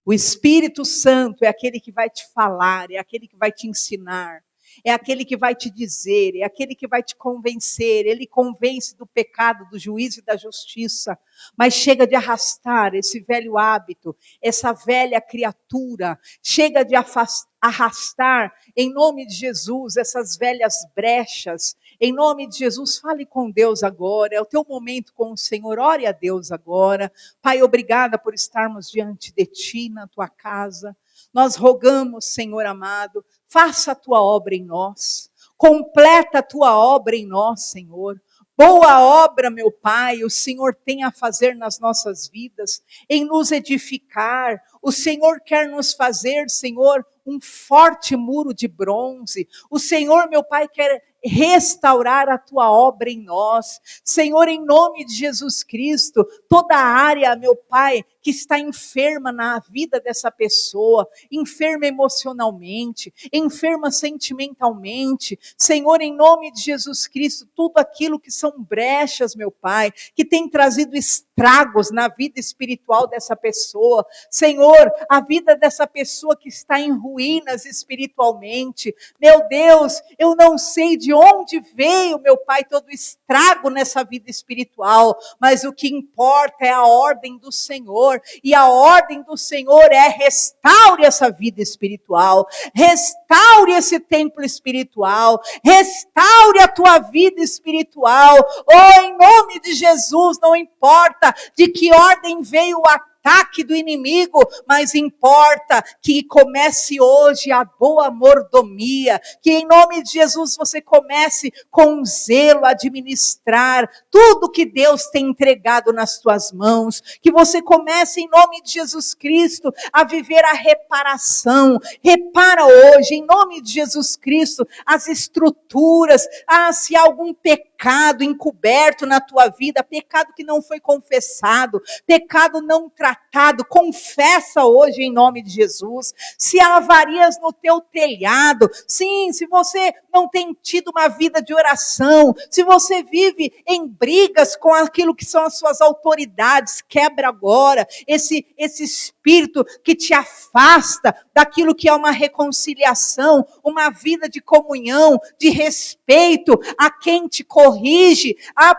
O Espírito Santo é aquele que vai te falar, é aquele que vai te ensinar, é aquele que vai te dizer, é aquele que vai te convencer. Ele convence do pecado, do juízo e da justiça. Mas chega de arrastar esse velho hábito, essa velha criatura. Chega de arrastar, em nome de Jesus, essas velhas brechas. Em nome de Jesus, fale com Deus agora. É o teu momento com o Senhor. Ore a Deus agora. Pai, obrigada por estarmos diante de Ti, na Tua casa. Nós rogamos, Senhor amado, faça a Tua obra em nós. Completa a Tua obra em nós, Senhor. Boa obra, meu Pai, o Senhor tem a fazer nas nossas vidas, em nos edificar. O Senhor quer nos fazer, Senhor, um forte muro de bronze. O Senhor, meu Pai, quer restaurar a tua obra em nós. Senhor, em nome de Jesus Cristo, toda área, meu Pai, que está enferma na vida dessa pessoa, enferma emocionalmente, enferma sentimentalmente, Senhor, em nome de Jesus Cristo, tudo aquilo que são brechas, meu Pai, que tem trazido estragos na vida espiritual dessa pessoa, Senhor, a vida dessa pessoa que está em ruínas espiritualmente, meu Deus, eu não sei de onde veio, meu Pai, todo estrago nessa vida espiritual, mas o que importa é a ordem do Senhor, e a ordem do Senhor é: restaure essa vida espiritual, restaure esse templo espiritual, restaure a tua vida espiritual. Oh, em nome de Jesus, não importa de que ordem veio o ataque do inimigo, mas importa que comece hoje a boa mordomia, que em nome de Jesus você comece com zelo a administrar tudo que Deus tem entregado nas tuas mãos, que você comece em nome de Jesus Cristo a viver a reparação. Repara hoje em nome de Jesus Cristo as estruturas, se há algum pecado pecado encoberto na tua vida, pecado que não foi confessado, pecado não tratado, confessa hoje em nome de Jesus. Se há avarias no teu telhado, sim, se você não tem tido uma vida de oração, se você vive em brigas com aquilo que são as suas autoridades, quebra agora esse espírito que te afasta daquilo que é uma reconciliação, uma vida de comunhão, de respeito a quem te corrige.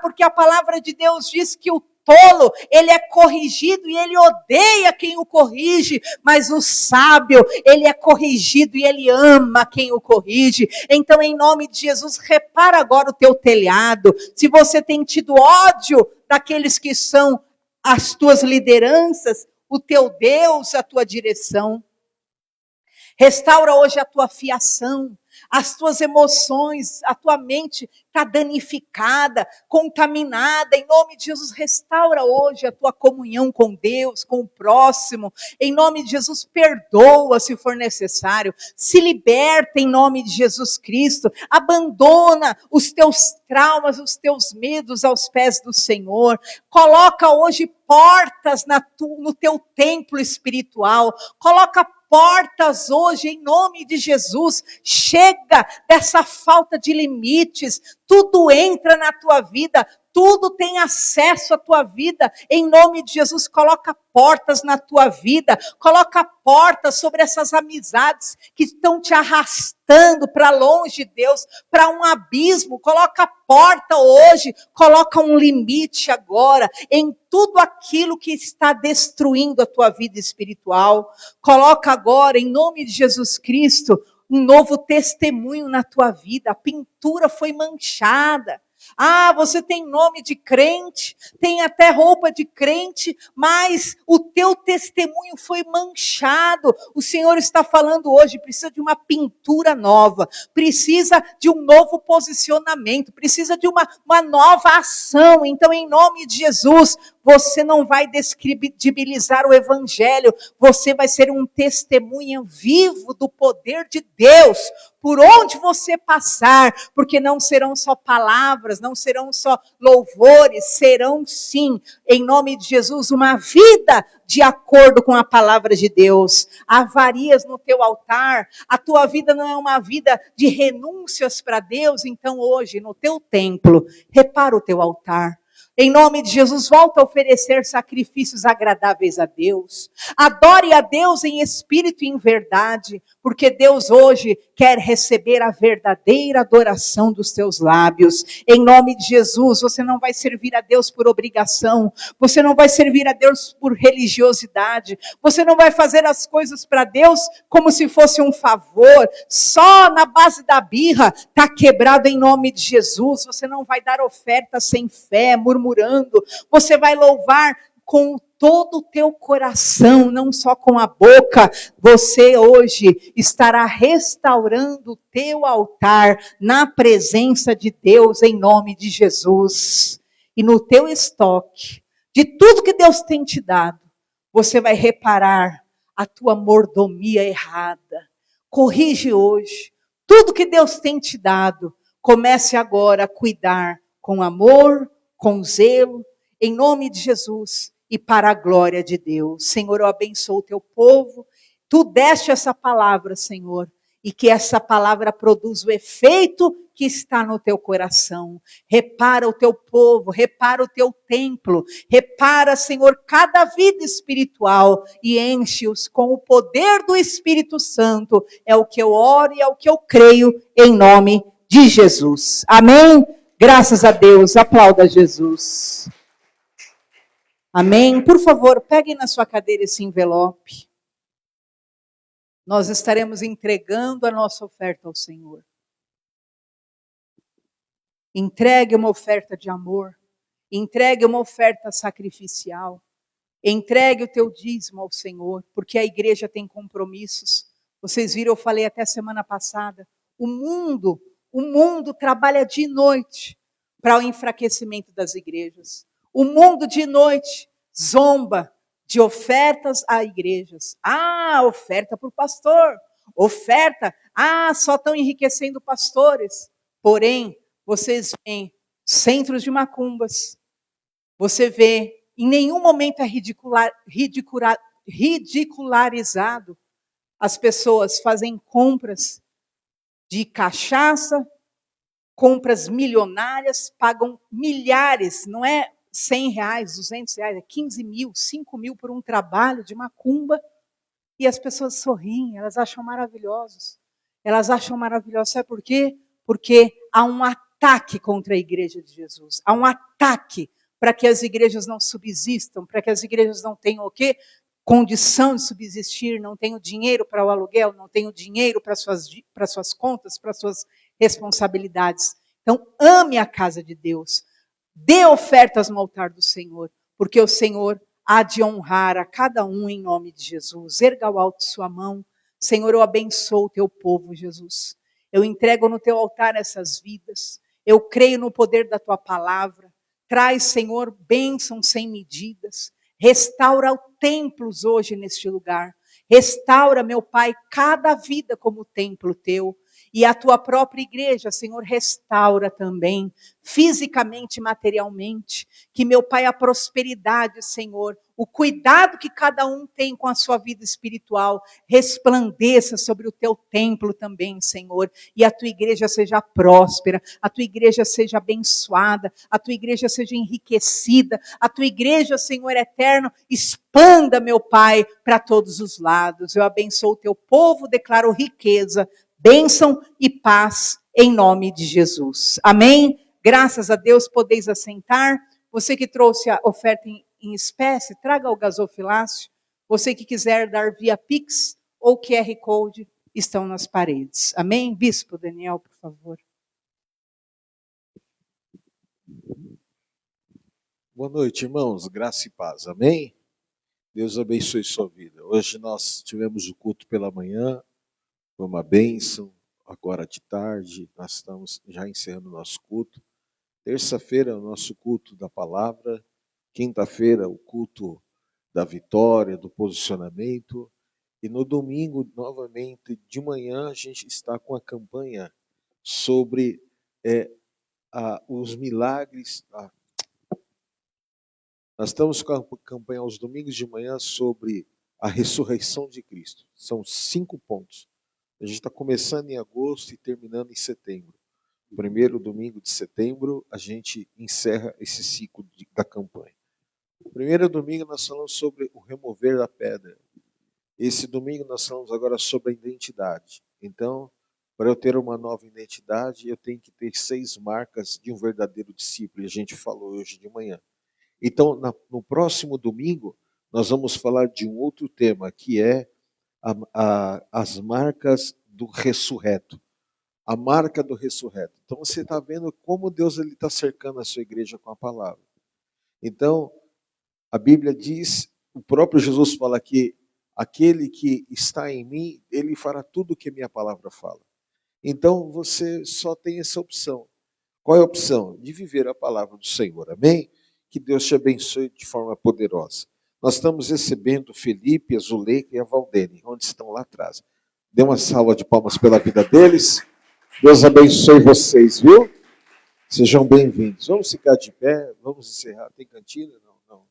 Porque a palavra de Deus diz que o tolo, ele é corrigido e ele odeia quem o corrige, mas o sábio, ele é corrigido e ele ama quem o corrige. Então, em nome de Jesus, repara agora o teu telhado. Se você tem tido ódio daqueles que são as tuas lideranças, o teu Deus, a tua direção, restaura hoje a tua fiação, as tuas emoções, a tua mente está danificada, contaminada. Em nome de Jesus, restaura hoje a tua comunhão com Deus, com o próximo. Em nome de Jesus, perdoa se for necessário. Se liberta em nome de Jesus Cristo. Abandona os teus traumas, os teus medos aos pés do Senhor. Coloca hoje portas no teu templo espiritual. Coloca portas hoje, em nome de Jesus. Chega dessa falta de limites. Tudo entra na tua vida. Tudo tem acesso à tua vida. Em nome de Jesus, coloca portas na tua vida. Coloca portas sobre essas amizades que estão te arrastando para longe de Deus, para um abismo. Coloca porta hoje. Coloca um limite agora em tudo aquilo que está destruindo a tua vida espiritual. Coloca agora, em nome de Jesus Cristo, um novo testemunho na tua vida. A pintura foi manchada. Você tem nome de crente, tem até roupa de crente, mas o teu testemunho foi manchado. O Senhor está falando hoje, precisa de uma pintura nova, precisa de um novo posicionamento, precisa de uma nova ação. Então, em nome de Jesus, você não vai descredibilizar o Evangelho, você vai ser um testemunho vivo do poder de Deus, por onde você passar, porque não serão só palavras, não serão só louvores, serão sim, em nome de Jesus, uma vida de acordo com a palavra de Deus. Avarias no teu altar, a tua vida não é uma vida de renúncias para Deus. Então hoje, no teu templo, repara o teu altar. Em nome de Jesus, volta a oferecer sacrifícios agradáveis a Deus. Adore a Deus em espírito e em verdade, porque Deus hoje quer receber a verdadeira adoração dos teus lábios. Em nome de Jesus, você não vai servir a Deus por obrigação, você não vai servir a Deus por religiosidade, você não vai fazer as coisas para Deus como se fosse um favor, só na base da birra. Está quebrado em nome de Jesus. Você não vai dar oferta sem fé, murmurando. Você vai louvar com todo o teu coração, não só com a boca. Você hoje estará restaurando o teu altar na presença de Deus, em nome de Jesus. E no teu estoque, de tudo que Deus tem te dado, você vai reparar a tua mordomia errada. Corrige hoje. Tudo que Deus tem te dado, comece agora a cuidar com amor, com zelo, em nome de Jesus e para a glória de Deus. Senhor, eu abençoo o teu povo. Tu deste essa palavra, Senhor, e que essa palavra produza o efeito que está no teu coração. Repara o teu povo, repara o teu templo, repara, Senhor, cada vida espiritual e enche-os com o poder do Espírito Santo. É o que eu oro e é o que eu creio em nome de Jesus. Amém? Graças a Deus, aplauda Jesus. Amém? Por favor, pegue na sua cadeira esse envelope. Nós estaremos entregando a nossa oferta ao Senhor. Entregue uma oferta de amor. Entregue uma oferta sacrificial. Entregue o teu dízimo ao Senhor, porque a igreja tem compromissos. Vocês viram, eu falei até semana passada, o mundo trabalha de noite para o enfraquecimento das igrejas. O mundo de noite zomba de ofertas a igrejas. Oferta para o pastor. Oferta. Só estão enriquecendo pastores. Porém, vocês veem centros de macumbas. Você vê, em nenhum momento é ridicularizado. As pessoas fazem compras de cachaça, compras milionárias, pagam milhares, não é R$100, R$200, é 15 mil, 5 mil por um trabalho de macumba, e as pessoas sorriem, elas acham maravilhosos. Elas acham maravilhosos, sabe por quê? Porque há um ataque contra a igreja de Jesus, há um ataque para que as igrejas não subsistam, para que as igrejas não tenham o quê? Condição de subsistir, não tenham dinheiro para o aluguel, não tenham dinheiro para suas contas, para suas responsabilidades. Então, ame a casa de Deus. Dê ofertas no altar do Senhor, porque o Senhor há de honrar a cada um em nome de Jesus. Erga ao alto sua mão. Senhor, eu abençoo o teu povo, Jesus. Eu entrego no teu altar essas vidas. Eu creio no poder da tua palavra. Traz, Senhor, bênção sem medidas. Restaura templos hoje neste lugar. Restaura, meu Pai, cada vida como templo teu. E a tua própria igreja, Senhor, restaura também, fisicamente e materialmente. Que, meu Pai, a prosperidade, Senhor, o cuidado que cada um tem com a sua vida espiritual, resplandeça sobre o teu templo também, Senhor. E a tua igreja seja próspera, a tua igreja seja abençoada, a tua igreja seja enriquecida, a tua igreja, Senhor eterno, expanda, meu Pai, para todos os lados. Eu abençoo o teu povo, declaro riqueza, bênção e paz em nome de Jesus. Amém? Graças a Deus, podeis assentar. Você que trouxe a oferta em espécie, traga o gasofilácio. Você que quiser dar via Pix ou QR Code, estão nas paredes. Amém? Bispo Daniel, por favor. Boa noite, irmãos. Graça e paz. Amém? Deus abençoe sua vida. Hoje nós tivemos o culto pela manhã, foi uma bênção. Agora de tarde, nós estamos já encerrando o nosso culto. Terça-feira, o nosso culto da palavra. Quinta-feira, o culto da vitória, do posicionamento. E no domingo, novamente, de manhã, a gente está com a campanha sobre os milagres. Nós estamos com a campanha aos domingos de manhã sobre a ressurreição de Cristo. São 5 pontos. A gente está começando em agosto e terminando em setembro. O primeiro domingo de setembro, a gente encerra esse ciclo da campanha. O primeiro domingo nós falamos sobre o remover da pedra. Esse domingo nós falamos agora sobre a identidade. Então, para eu ter uma nova identidade, eu tenho que ter 6 marcas de um verdadeiro discípulo. E a gente falou hoje de manhã. Então, no próximo domingo, nós vamos falar de um outro tema, que é as marcas do ressurreto. A marca do ressurreto. Então, você está vendo como Deus está cercando a sua igreja com a palavra. Então, a Bíblia diz, o próprio Jesus fala que aquele que está em mim, ele fará tudo o que a minha palavra fala. Então, você só tem essa opção. Qual é a opção? De viver a palavra do Senhor. Amém? Que Deus te abençoe de forma poderosa. Nós estamos recebendo Felipe, a Zuleika e a Valdene, onde estão lá atrás. Dê uma salva de palmas pela vida deles. Deus abençoe vocês, viu? Sejam bem-vindos. Vamos ficar de pé, vamos encerrar. Tem cantina? Não.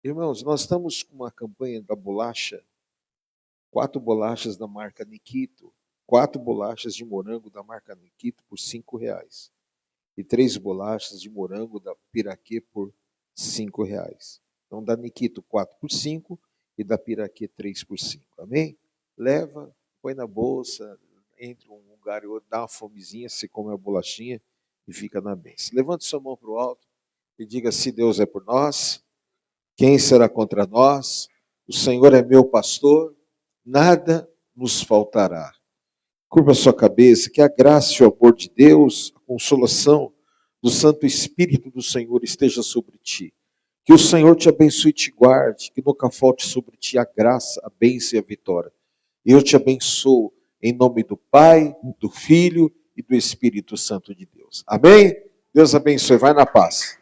Irmãos, nós estamos com uma campanha da bolacha. 4 bolachas da marca Nikito. 4 bolachas de morango da marca Nikito por R$5. E 3 bolachas de morango da Piraquê por R$5. Então, da Nikito 4 por 5 e da Piraquê 3 por 5. Amém? Leva, põe na bolsa, entre um lugar e outro, dá uma fomezinha, se come a bolachinha e fica na bênção. Levante sua mão para o alto e diga: se Deus é por nós, quem será contra nós? O Senhor é meu pastor, nada nos faltará. Curva a sua cabeça, que a graça e o amor de Deus, a consolação do Santo Espírito do Senhor esteja sobre ti. Que o Senhor te abençoe e te guarde, que nunca falte sobre ti a graça, a bênção e a vitória. Eu te abençoo em nome do Pai, do Filho e do Espírito Santo de Deus. Amém? Deus abençoe. Vai na paz.